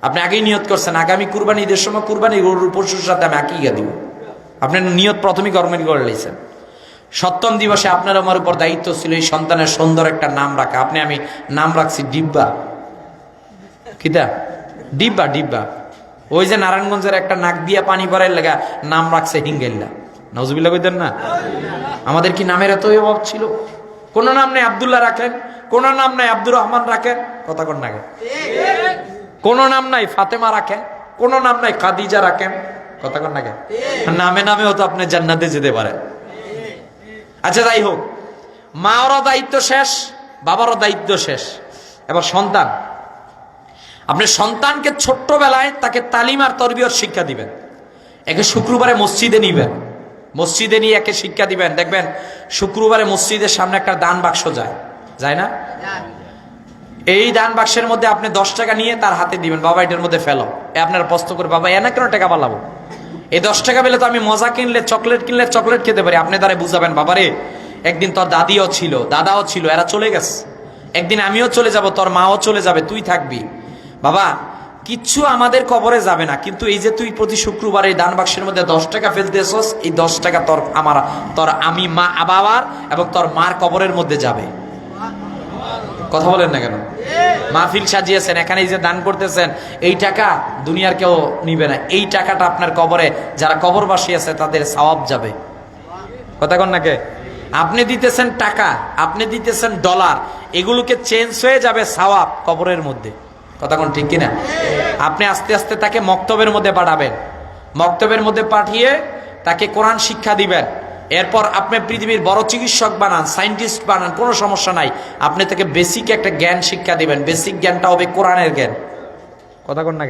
আপনি আগেই নিয়ত করছেন আগামী কুরবানি ঈদের সময় কুরবানি গরুর পশুর সাথে আমি আকিকা দিব। আপনি নিয়ত প্রথমেই গরমেন্ট করে নিয়েছেন। সপ্তম দিবসে আপনার আমার উপর দায়িত্ব ছিল এই সন্তানের সুন্দর একটা নাম রাখা। আমি নাম রাখছি ডিব্বা। কিতা? ডিব্বা। ডিব্বা ওই যে নারায়ণগঞ্জের একটা নাক দিয়া পানি পড়ার লাগা নাম রাখছে হিঙ্গেল্লা। নজবিল্লা কইতেন না? আমাদের কি নামের এত অভাব ছিল? কোন নাম নেই আব্দুল্লাহ রাখেন, কোন নাম নাই আব্দুর রহমান রাখেন। কথা কন না? কোন নাম নাই ফাতেমা রাখেন, কোন নাম নাই খাদিজা রাখেন। কথা কন না? নামে নামেও তো আপনি জান্নাতে যেতে পারেন। আচ্ছা যাই হোক, মারও দায়িত্ব শেষ, বাবারও দায়িত্ব শেষ। এবার সন্তান, আপনি সন্তানকে ছোট্টবেলায় তাকে তালিম আর তরবিয়ত শিক্ষা দিবেন। একে শুক্রবারে মসজিদে নিবেন, মসজিদে নিয়ে একে শিক্ষা দিবেন। দেখবেন শুক্রবারে মসজিদের সামনে একটা দান বাক্স যায় না? এই দান বাক্সের মধ্যে আপনি 10 টাকা নিয়ে তার হাতে দিবেন, বাবা এটার মধ্যে ফেলো। আপনার প্রশ্ন করে, বাবা এনা কেন টাকা পালাবো? এই 10 টাকা পেলে তো আমি মজা কিনলে চকলেট খেতে পারি। আপনি তারা বুঝাবেন, বাবারে একদিন তোর দাদিও ছিল, দাদাও ছিল, এরা চলে গেছে, একদিন আমিও চলে যাব, তোর মাও চলে যাবে, তুই থাকবি। বাবা কিচ্ছু আমাদের কবরে যাবে না, কিন্তু এই যে তুই প্রতি শুক্রবার এই দান বাক্সের মধ্যে 10 টাকা ফেলতেছস, এই 10 টাকা তোর আমি মা বাবার এবং তোর মার কবরের মধ্যে যাবে। কথা বলেন না কেন? মাহফিল সাজিয়েছেন, এখানে এই যে দান করতেছেন, এই টাকা দুনিয়ার কেউ নিবে না। এই টাকাটা আপনার কবরে যারা কবরবাসী আছে তাদের সওয়াব যাবে। কথা কন নাকি? আপনি দিতেছেন টাকা, আপনি দিতেছেন ডলার, এগুলোকে চেঞ্জ হয়ে যাবে সওয়াব কবরের মধ্যে। কথা কোন ঠিক কিনা? আপনি আস্তে আস্তে তাকে মক্তবের মধ্যে পাঠাবেন, মক্তবের মধ্যে পাঠিয়ে তাকে কোরআন শিক্ষা দিবেন। এরপর আপনি পৃথিবীর বড় চিকিৎসক বানান, সায়েন্টিস্ট বানান, কোনো সমস্যা নাই। আপনি তাকে বেসিক একটা জ্ঞান শিক্ষা দিবেন। বেসিক জ্ঞানটা হবে কোরআনের জ্ঞান। কথা কোন না?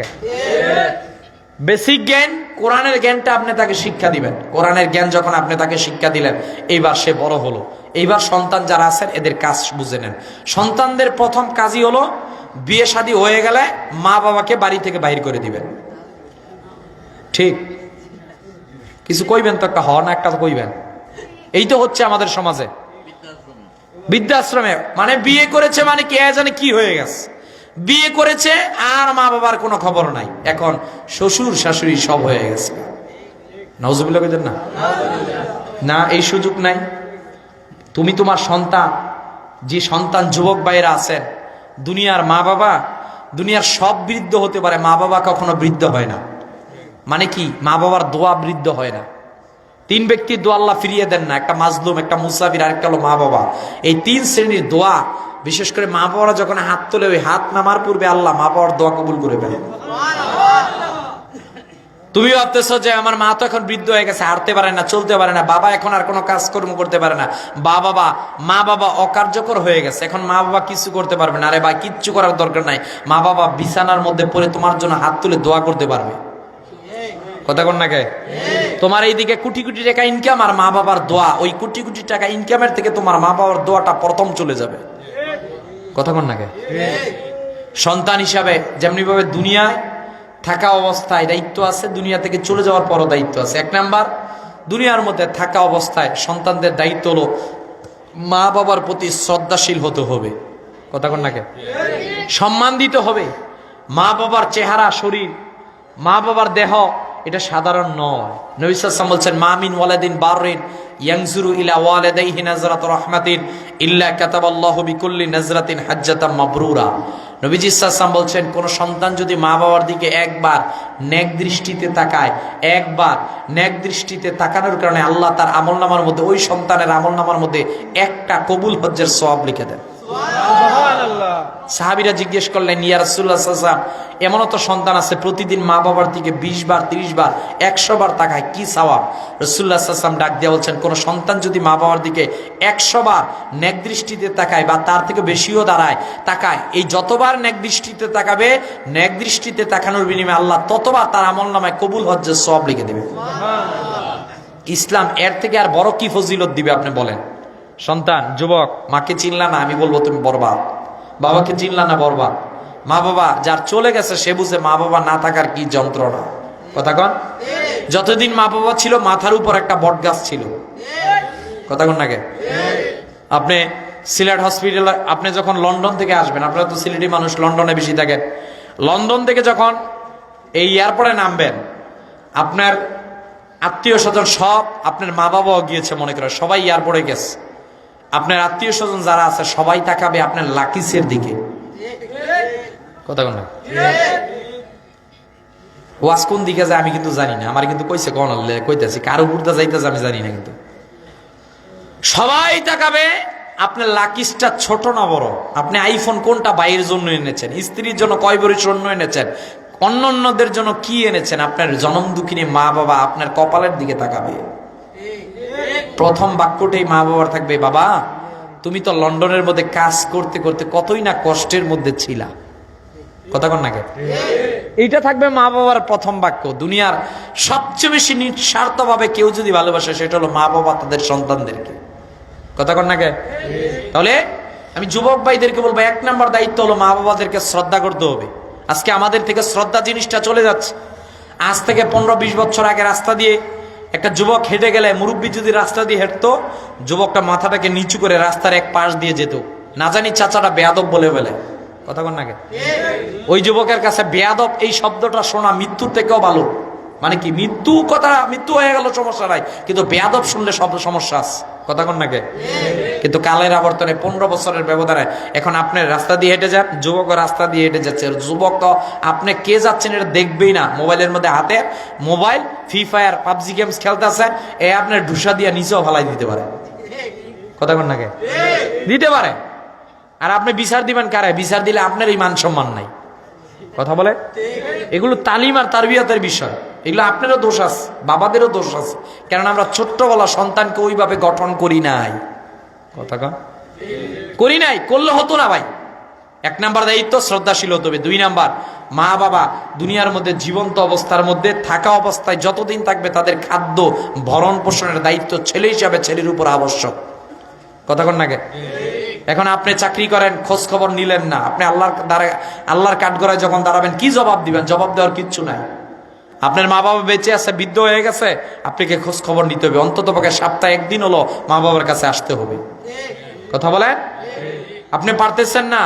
বেসিক জ্ঞান, কোরআনের জ্ঞানটা আপনি তাকে শিক্ষা দিবেন। কোরআনের জ্ঞান যখন আপনি তাকে শিক্ষা দিলেন, এইবার সে বড় হলো। এইবার সন্তান যারা আছেন এদের কাজ বুঝে নেন। সন্তানদের প্রথম কাজই হলো বিয়ে শাদী হয়ে গেলে মা বাবাকে বাড়ি থেকে বাইর করে দিবেন। ঠিক? কিছু কইবেন তো, একটা হ না একটা কইবেন। এই তো হচ্ছে আমাদের সমাজে। বৃদ্ধাশ্রমে মানে বিয়ে করেছে মানে কে জানে কি হয়ে গেছে, বিয়ে করেছে আর মা বাবার কোনো খবর নাই। এখন শ্বশুর শাশুড়ি সব হয়ে গেছে। নাউজুবিল্লাহ কইতেন না? না, এই সুযোগ নাই। তুমি তোমার সন্তান, যে সন্তান যুবক ভাইয়েরা আছেন, দুনিয়ার মা বাবা, দুনিয়ার সব বৃদ্ধ হতে পারে, মা বাবা কখনো বৃদ্ধ হয় না। মানে কি? মা বাবার দোয়া বৃদ্ধ হয় না। 3 ব্যক্তির দোয়া আল্লাহ ফিরিয়ে দেন না, একটা মাজলুম, একটা মুসাফির, আর একটা হলো মা বাবা। এই 3 শ্রেণীর দোয়া, বিশেষ করে মা বাবারা যখন হাত তোলে, ওই হাত নামার পূর্বে আল্লাহ মা বাবার দোয়া কবুল করে ফেলেন। তুমি ভাবতেছো যে আমার মা তো এখন বৃদ্ধ হয়ে গেছে, হাঁটতে পারে না, চলতে পারে না, বাবা এখন আর কোনো কাজকর্ম করতে পারে না, মা বাবা অকার্যকর হয়ে গেছে, এখন মা বাবা কিছু করতে পারবে না। আরে ভাই, কিচ্ছু করার দরকার নাই। মা বাবা বিছানার মধ্যে পড়ে তোমার জন্য হাত তুলে দোয়া করতে পারবে। কথা কোন না কে? তোমার এইদিকে কোটি কোটি টাকা ইনকাম, আর মা বাবার দোয়া, ওই কোটি কোটি টাকা ইনকামের থেকে তোমার মা বাবার দোয়াটা প্রথম চলে যাবে। কথা কোন না কে? সন্তান হিসাবে যেমনি ভাবে দুনিয়ায় থাকা অবস্থায় দায়িত্ব আছে, দুনিয়া থেকে চলে যাওয়ার পরও দায়িত্ব আছে। এক নাম্বার, দুনিয়ার মধ্যে থাকা অবস্থায় সন্তানদের দায়িত্ব হলো মা বাবার প্রতি শ্রদ্ধাশীল হতে হবে। কথা কোন না কে? সম্মান দিতে হবে। মা বাবার চেহারা, শরীর, মা বাবার দেহ এটা সাধারণ নয়। নবী সাল্লাল্লাহু আলাইহি ওয়াসাল্লাম বলছেন, মা মিন ওয়ালাদিন বাররিন ইয়ানজুরু ইলা ওয়ালিদাইহি নাজরাতু রাহমাতিন ইল্লা কাতাবাল্লাহু বিকুল্লি নাজরাতিন হাজ্জাতাম মাবরুরা। নবীজি সাল্লাল্লাহু আলাইহি ওয়াসাল্লাম বলছেন, কোন সন্তান যদি মা বাবার দিকে একবার নেক দৃষ্টিতে তাকায়, একবার নেক দৃষ্টিতে তাকানোর কারণে আল্লাহ তার আমলনামার মধ্যে, ওই সন্তানের আমলনামার মধ্যে একটা কবুল হজ্জের সওয়াব লিখে দেন। সাহাবীরা জিজ্ঞেস করলেন, ইয়া রাসূলুল্লাহ সাল্লাল্লাহু আলাইহি ওয়াসাল্লাম, এমনও তো সন্তান আছে প্রতিদিন মা বাবার দিকে 20 বার, 30 বার, 100 বার তাকায়, কি সওয়াব? রাসূলুল্লাহ সাল্লাল্লাহু আলাইহি ওয়াসাল্লাম ডাক দিয়ে বলছেন, কোন সন্তান যদি মা বাবার দিকে 100 বার নেক দৃষ্টিতে তাকায় বা তার থেকে বেশিও তাকায়, এই যতবার নেক দৃষ্টিতে তাকাবে, নেক দৃষ্টিতে তাকানোর বিনিময়ে আল্লাহ ততবার তার আমলনামায় কবুল হজ্জের সওয়াব লিখে দেবে। ইসলাম এর থেকে আর বড় কি ফজিলত দিবে আপনি বলেন? সন্তান, যুবক, মাকে চিনলা না, আমি বলবো তুমি বরবাদ। বাবাকে চিনলা না, বরবাদ। মা বাবা যার চলে গেছে সে বুঝে মা বাবা না থাকার কি যন্ত্রণা। কথা কন? যতদিন মা বাবা ছিল মাথার উপর একটা বট গাছ ছিল। কথা কন নাকি? আপনি সিলেট হসপিটালে আপনি যখন লন্ডন থেকে আসবেন, আপনারা তো সিলেটি মানুষ, লন্ডনে বেশি থাকেন, লন্ডন থেকে যখন এই এয়ারপোর্টে নামবেন, আপনার আত্মীয় স্বজন সব, আপনার মা বাবাও গিয়েছে মনে করে, সবাই এয়ারপোর্টে গেছে, আপনার আত্মীয় স্বজন যারা আছে সবাই তাকাবে আপনার লাকিসের দিকে। কথা কোন না? ওয়াজ কোন দিকে যায় আমি কিন্তু জানি না, আমার কিন্তু কইছে কোন কইতেছি, কার উপর দা যাইতেছে আমি জানি না, কিন্তু সবাই তাকাবে আপনার লাকিসটা ছোট না বড়, আপনি আইফোন কোনটা বাইয়ের জন্য এনেছেন, স্ত্রীর জন্য কয় ভরি স্বর্ণ এনেছেন, অন্যদের জন্য কি এনেছেন, আপনার জনম দুঃখিনী মা বাবা আপনার কপালের দিকে তাকাবে। প্রথম বাক্যটাই মা বাবার থাকবে, বাবা তুমি তো লন্ডনের মধ্যে কাজ করতে করতে কতই না কষ্টের মধ্যে ছিলা। কথা কন নাকি? এইটা থাকবে মা বাবার প্রথম বাক্য। দুনিয়ার সবচেয়ে বেশি নিঃস্বার্থ ভাবে কেউ যদি ভালোবাসে সেটা হলো মা বাবা তাদের সন্তানদেরকে। কথা কন নাকি? তাহলে আমি যুবক ভাইদেরকে বলবো, 1 নম্বর দায়িত্ব হলো মা বাবাদেরকে শ্রদ্ধা করতে হবে। আজকে আমাদের থেকে শ্রদ্ধা জিনিসটা চলে যাচ্ছে। আজ থেকে 15-20 বছর আগে রাস্তা দিয়ে একটা যুবক হেঁটে গেলে, মুরব্বী যদি রাস্তা দিয়ে হেঁটতো, যুবকটা মাথাটাকে নিচু করে রাস্তার এক পাশ দিয়ে যেত, না জানি চাচাটা বেয়াদব বলে ফেলে। কথা কন নাকি? ওই যুবকের কাছে বেয়াদব এই শব্দটা শোনা মৃত্যুর থেকেও ভালো। মানে কি, মৃত্যু হয়ে গেল সমস্যা নাই, কিন্তু বেয়াদব শুনলে সব সমস্যা আছে। কথা কন নাকি? কিন্তু কালের আবর্তনে 15 বছরের ব্যবধানে এখন আপনি রাস্তা দিয়ে হেঁটে যান, যুবক রাস্তা দিয়ে হেঁটে যাচ্ছে, যুবক তো আপনি কে যাচ্ছেন এটা দেখবেই না, মোবাইলের মধ্যে হাতে mobile, Free Fire, PUBG games খেলতেছেন, আপনার ঢুসা দিয়ে নিচেও ফালাই দিতে পারে। কথা কন নাকি? দিতে পারে। আর আপনি বিচার দিবেন কারে? বিচার দিলে আপনার এই মান সম্মান নাই। কথা বলে, এগুলো তালিম আর তারবিয়াতের বিষয়, এগুলো আপনারও দোষ আছে, বাবাদেরও দোষ আছে, কারণ আমরা ছোট্টবেলা সন্তানকে ওইভাবে গঠন করি নাই। কথা করি নাই, করলে হতো না ভাই। 1 নাম্বার দায়িত্ব শ্রদ্ধাশীল হতে হবে। 2 নাম্বার, মা বাবা দুনিয়ার মধ্যে জীবন্ত অবস্থার মধ্যে থাকা অবস্থায় যতদিন থাকবে তাদের খাদ্য ভরণ পোষণের দায়িত্ব ছেলে হিসাবে ছেলের উপর আবশ্যক। কথা কন নাকি? এখন আপনি চাকরি করেন, খোঁজ খবর নিলেন না, আপনি আল্লাহর কাঠগড়ায় যখন দাঁড়াবেন কি জবাব দিবেন? জবাব দেওয়ার কিচ্ছু নাই। আপনার মা বাবা বেঁচে আছে, বৃদ্ধ হয়ে গেছে, আপনাকে খোঁজ খবর নিতে হবে, অন্তত পক্ষে সপ্তাহে 1 দিন হলো মা বাবার কাছে আসতে হবে। কথা বলে, আপনি পারতেছেন না,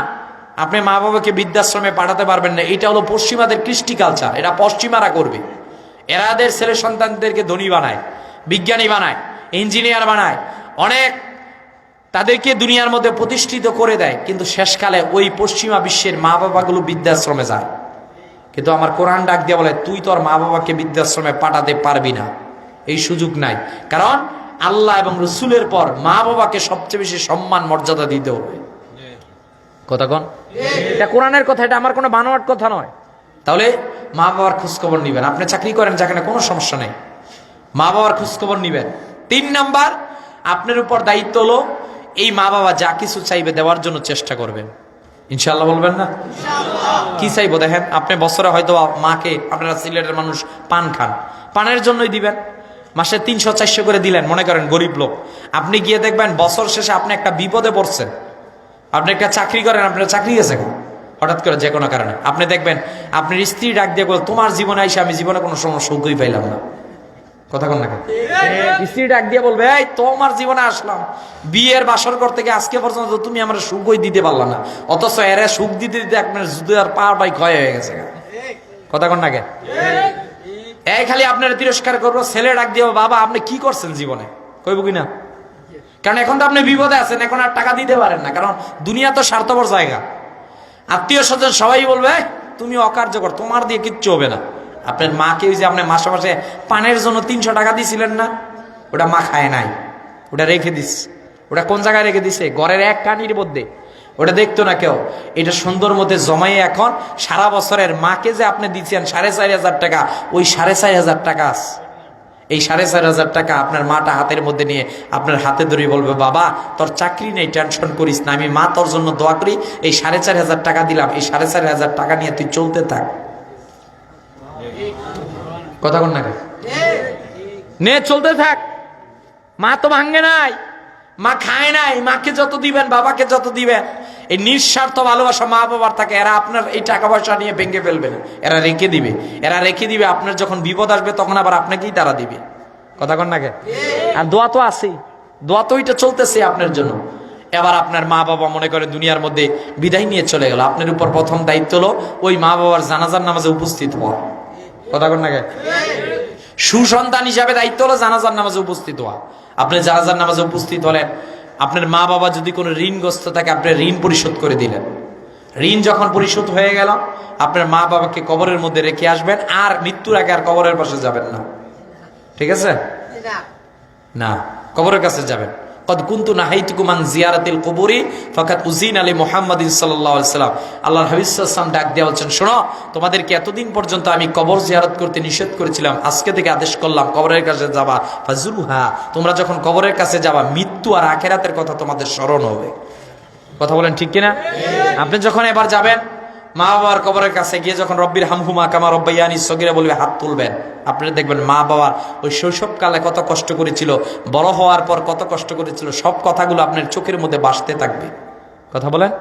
আপনি মা বাবাকে বৃদ্ধাশ্রমে পাঠাতে পারবেন না, এটা হলো পশ্চিমাদের কৃষ্টি কালচার, এটা পশ্চিমারা করবে। এরাদের ছেলে সন্তানদেরকে ধনী বানায়, বিজ্ঞানী বানায়, ইঞ্জিনিয়ার বানায়, অনেক তাদেরকে দুনিয়ার মধ্যে প্রতিষ্ঠিত করে দেয়, কিন্তু শেষকালে ওই পশ্চিমা বিশ্বের মা বাবাগুলো বৃদ্ধাশ্রমে যায়। কিন্তু আমার কোরআন ডাক দিয়ে বলে, তুই তোর মা বাবাকে বৃদ্ধাশ্রমে পাঠাতে পারবি না, এই সুযোগ নাই। কারণ আল্লাহ এবং রসুলের পর মা বাবাকে সবচেয়ে বেশি সম্মান মর্যাদা দিতে হবে। কথা কন? এটা কোরআনের কথা, এটা আমার কোনো বানোয়াট কথা নয়। তাহলে মা বাবার খোঁজখবর নিবেন। আপনি চাকরি করেন যেখানে কোনো সমস্যা নেই, মা বাবার খোঁজখবর নিবেন। 3 নাম্বার, আপনার উপর দায়িত্ব হলো এই মা বাবা যা কিছু চাইবে দেওয়ার জন্য চেষ্টা করবেন। ইনশাআল্লাহ বলবেন না? কি চাইবো দেখেন, আপনি বছরে হয়তো মাকে, আপনারা সিলেটের মানুষ পান খান, পানের জন্যই দিবেন। মাসে 300-400 করে দিলেন, মনে করেন গরিব লোক। আপনি গিয়ে দেখবেন বছর শেষে আপনি একটা বিপদে পড়ছেন। আপনি একটা চাকরি করেন, আপনার চাকরি গেছে হঠাৎ করে যে কোনো কারণে, আপনি দেখবেন আপনার স্ত্রী ডাক দিয়ে বলে, তোমার জীবনে আইসে আমি জীবনে কোনো সময় সুখই পাইলাম না। কথা কোন না? স্ত্রী ডাক দিয়ে বলবে, এই তোমার জীবনে আসলাম, বিয়ের বাসর করতে গিয়ে আজকে পর্যন্ত তুমি আমার সুখই দিতে পারলা না, অথচ এরা সুখ দিতে দিতে আপনার জুতার পার বাই ক্ষয় হয়ে গেছে। কথা কোন না? এই খালি আপনার তিরস্কার করবো। ছেলে ডাক দিয়ে, বাবা আপনি কি করছেন জীবনে, কইব কিনা? কারণ এখন তো আপনি বিপদে আছেন, এখন আর টাকা দিতে পারেন না, কারণ দুনিয়া তো স্বার্থপর জায়গা। আত্মীয় স্বজন সবাই বলবে তুমি অকার্যকর, তোমার দিয়ে কিচ্ছু হবে না। আপনার মাকে ওই যে আপনি মাসে মাসে পানের জন্য 300 টাকা দিছিলেন না, ওটা মা খায় নাই, ওটা রেখে দিস। ওটা কোন জায়গায় রেখে দিছে? ঘরের এক কানির মধ্যে। ওটা দেখতো না কেউ। এটা সুন্দর মধ্যে জমাইয়ে এখন সারা বছরের মাকে যে আপনি দিচ্ছেন 4,500 টাকা, ওই 4,500 টাকা আছে। এই 4,500 টাকা আপনার মাটা হাতের মধ্যে নিয়ে আপনার হাতে ধরে বলবে, বাবা তোর চাকরি নেই, টেনশন করিস না, আমি মা তোর জন্য দোয়া করি, এই 4,500 টাকা দিলাম, এই 4,500 টাকা নিয়ে তুই চলতে থাক। কথা কোন না? নে চলতে থাক। মা তো ভাঙ্গে নাই, মা খায় নাই। মাকে যত দিবেন, বাবাকে যত দিবেন, এই নিঃস্বার্থ ভালোবাসা মা বাবার থাকে। এরা আপনার এই টাকা পয়সা নিয়ে ভেঙে ফেলবে না, এরা রেখে দিবে। এরা রেখে দিবে, আপনার যখন বিপদ আসবে তখন আবার আপনাকেই তারা দিবে। কথা কন না? আর দোয়া তো আছেই, দোয়া তো ওইটা চলতেছে আপনার জন্য। এবার আপনার মা বাবা মনে করে দুনিয়ার মধ্যে বিদায় নিয়ে চলে গেল, আপনার উপর প্রথম দায়িত্ব হলো ওই মা বাবার জানাজার নামাজে উপস্থিত হওয়া। কথা কন না? সুসন্তান হিসাবে দায়িত্ব হলো জানাজার নামাজে উপস্থিত হওয়া। আপনি জানাজার নামাজে উপস্থিত হলেন, আপনার মা বাবা যদি কোনো ঋণগ্রস্ত থাকে আপনি ঋণ পরিশোধ করে দিলেন। ঋণ যখন পরিশোধ হয়ে গেল, আপনার মা বাবাকে কবরের মধ্যে রেখে আসবেন, আর মৃত্যুর আগে আর কবরের পাশে যাবেন না। ঠিক আছে? না, কবরের কাছে যাবেন। কদ কুনতু নাহাইতুকুম আন জিয়ারাতিল কুবুরি ফাকাত উযিনা লি মুহাম্মাদিন সাল্লাল্লাহু আলাইহি ওয়াসাল্লাম। আল্লাহর হাবিব সাল্লাল্লাহু আলাইহি ওয়াসাল্লাম ডাক দিয়ে বলছেন, শোনো, তোমাদেরকে এতদিন পর্যন্ত আমি কবর জিয়ারত করতে নিষেধ করেছিলাম, আজকে থেকে আদেশ করলাম কবরের কাছে যাবা, ফাজুরুহা, তোমরা যখন কবরের কাছে যাবা মৃত্যু আর আখিরাতের কথা তোমাদের স্মরণ হবে। কথা বলেন ঠিক কিনা? আপনি যখন এবার যাবেন মা বাবার কবরের কাছে গিয়ে, যখন রব্বির হামহুমা কামা রব্বায়ানি সগীরা বলবে, হাত তুলবেন। আপনারা দেখবেন মা বাবার ওই শৈশবকালে কত কষ্ট করেছিল, বড় হওয়ার পর কত কষ্ট করেছিল, সব কথাগুলো আপনার চোখের মধ্যে ভাসতে থাকবে। কথা বলেন?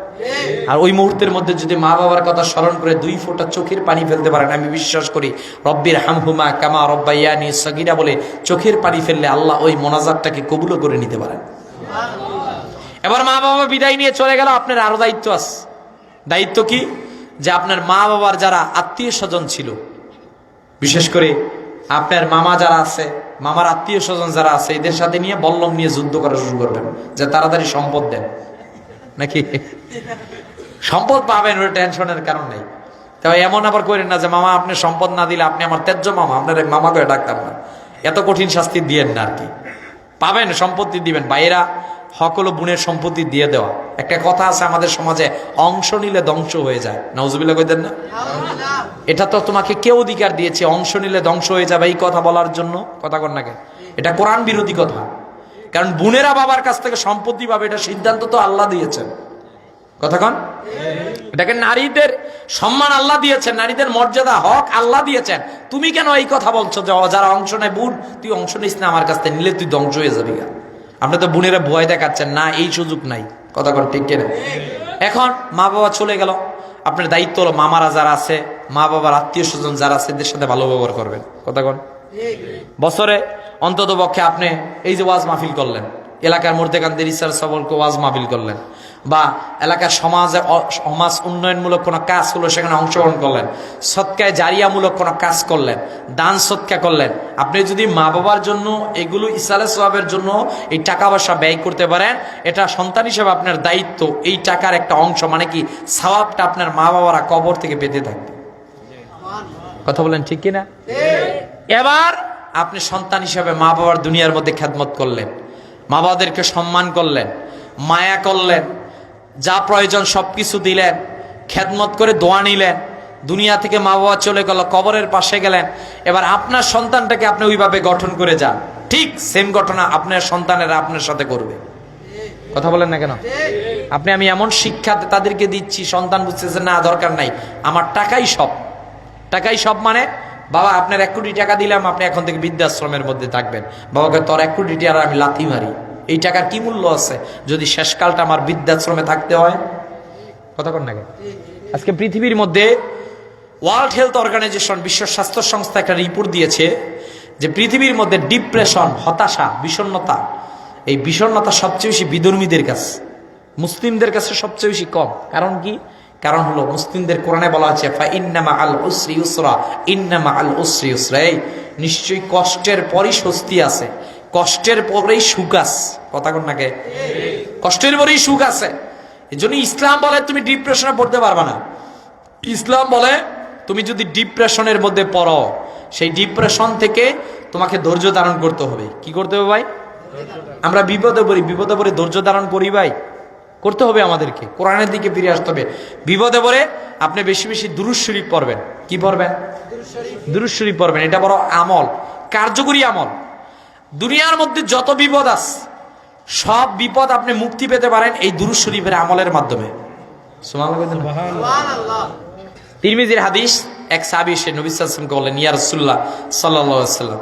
আর ওই মুহূর্তের মধ্যে যদি মা বাবার কথা স্মরণ করে 2 ফোঁটা চোখের পানি ফেলতে পারেন, আমি বিশ্বাস করি রব্বির হামহুমা কামা রব্বায়ানি সগীরা বলে চোখের পানি ফেললে আল্লাহ ওই মোনাজাতটাকে কবুল করে নিতে পারেন। এবার মা বাবা বিদায় নিয়ে চলে গেল, আপনার আরো দায়িত্ব আছে। দায়িত্ব কি? যে আপনার মা বাবার যারা আত্মীয় স্বজন ছিল, বিশেষ করে আপনার মামা যারা আছে, মামার আত্মীয় স্বজন যারা আছে, এদের সাথে নিয়ে বল্লম নিয়ে যুদ্ধ করা শুরু করবেন, যে তাড়াতাড়ি সম্পদ দেন। নাকি সম্পদ পাবেন, ওই টেনশনের কারণ নেই। তবে এমন আবার করেন না যে মামা আপনি সম্পদ না দিলে আপনি আমার ত্যায্য মামা, আপনার মামা করে ডাকতাম না, এত কঠিন শাস্তি দিয়েন না আর কি। পাবেন, সম্পত্তি দিবেন। বাইরা হক হলো বোনের সম্পত্তি দিয়ে দেওয়া। একটা কথা আছে আমাদের সমাজে, অংশ নিলে ধ্বংস হয়ে যায়। নাউজুবিল্লাহ কইতেন না? এটা তো তোমাকে কেউ অধিকার দিয়েছে, অংশ নিলে ধ্বংস হয়ে যাবে, এই কথা বলার জন্য। কথা কন না? এটা কোরআন বিরোধী কথা। কারণ বোনেরা বাবার কাছ থেকে সম্পত্তি পাবে, এটা সিদ্ধান্ত তো আল্লাহ দিয়েছেন। কথা কন? এটাকে নারীদের সম্মান আল্লাহ দিয়েছেন, নারীদের মর্যাদা হক আল্লাহ দিয়েছেন। তুমি কেন এই কথা বলছো যে যারা অংশ নেয়, বোন তুই অংশ নিস না আমার কাছ থেকে, নিলে তুই ধ্বংস হয়ে যাবি? আপনি তো বোনেরা ভয় দেখাচ্ছেন না, এই সুযোগ নাই। কথা কন ঠিক কিনা? এখন মা বাবা চলে গেল, আপনার দায়িত্ব হলো মামারা যারা আছে, মা বাবার আত্মীয় স্বজন যারা আছে, এদের সাথে ভালো ব্যবহার করবেন। কথা কন? বছরে অন্তত পক্ষে আপনি এই যে ওয়াজ মাহফিল করলেন, এলাকার মুর্দেকান্দের ইসার সবলকে ওয়াজ মাহফিল করলেন, বা এলাকার সমাজ উন্নয়নমূলক কোনো কাজ হলো সেখানে অংশগ্রহণ করলেন, সৎকায় জারিয়ামূলক কোনো কাজ করলেন, দান সৎকা করলেন। আপনি যদি মা বাবার জন্য এগুলো ইসালে সওয়াবের জন্য এই টাকা পয়সা ব্যয় করতে পারেন, এটা সন্তান হিসেবে আপনার দায়িত্ব। এই টাকার একটা অংশ মানে কি সওয়াবটা আপনার মা বাবারা কবর থেকে পেতে থাকবে। কথা বলেন ঠিক কিনা? এবার আপনি সন্তান হিসেবে মা বাবার দুনিয়ার মধ্যে খেদমত করলেন, মা বাবাদেরকে সম্মান করলেন, মায়া করলেন, যা প্রয়োজন সবকিছু দিলেন, খেদমত করে দোয়া নিলেন। দুনিয়া থেকে মা বাবা চলে গেল, কবরের পাশে গেলেন, এবার আপনার সন্তানটাকে আপনি ওইভাবে গঠন করে যান, ঠিক সেম ঘটনা আপনার সন্তানেরা আপনার সাথে করবে। কথা বলেন না কেন? আপনি আমি এমন শিক্ষা তাদেরকে দিচ্ছি, সন্তান বুঝতেছে না দরকার নাই, আমার টাকাই সব। টাকাই সব মানে বাবা আপনার 1 কোটি টাকা দিলাম, আপনি এখন থেকে বৃদ্ধাশ্রমের মধ্যে থাকবেন। বাবাকে তোর 1 কোটি টাকা আমি লাথি মারি, এই টাকার কি মূল্য আছে যদি শেষকালটা আমার বৃদ্ধাশ্রমে থাকতে হয়? কথা কন না কেন? আজকে পৃথিবীর মধ্যে ওয়ার্ল্ড হেলথ অর্গানাইজেশন, বিশ্ব স্বাস্থ্য সংস্থা একটা রিপোর্ট দিয়েছে যে পৃথিবীর মধ্যে ডিপ্রেশন, হতাশা, বিষণ্ণতা, এই বিষণ্ণতা সবচেয়ে বেশি বিধর্মীদের কাছে, মুসলিমদের কাছে সবচেয়ে বেশি কম। কারণ কি? কারণ হলো মুসলিমদের কোরআনে বলা আছে ফা ইন্নামা আল উসরি ইউসরা, ইন্নামা আল উসরি ইউসরা, এই নিশ্চয়ই কষ্টের পরই স্বস্তি আছে, কষ্টের পরেই সুখ আছে। কথা কোন নাকি? কষ্টের পরেই সুখ আছে। এই জন্য ইসলাম বলে তুমি ডিপ্রেশনে পড়তে পারবা না। ইসলাম বলে তুমি যদি ডিপ্রেশনের মধ্যে পড়ো, সেই ডিপ্রেশন থেকে তোমাকে ধৈর্য ধারণ করতে হবে। কি করতে হবে ভাই? আমরা বিপদে পড়ে ধৈর্য ধারণ করি ভাই, করতে হবে আমাদেরকে, কোরআনের দিকে ফিরে আসতে হবে। বিপদে পড়ে আপনি বেশি বেশি দুরূদ শরীফ পড়বেন। কি পড়বেন? দুরূদ শরীফ পড়বেন। এটা বড় আমল, কার্যকরী আমল। দুনিয়ার মধ্যে যত বিপদ আছে, সব বিপদ আপনি মুক্তি পেতে পারেন এই দুরূদ শরীফের আমলের মাধ্যমে। সুবহানাল্লাহ। তিরমিজির হাদিস, এক সাহাবী এসে নবী সাল্লাল্লাহু আলাইহি ওয়াসাল্লামকে বললেন, ইয়া রাসূলুল্লাহ সাল্লাল্লাহু আলাইহি ওয়াসাল্লাম,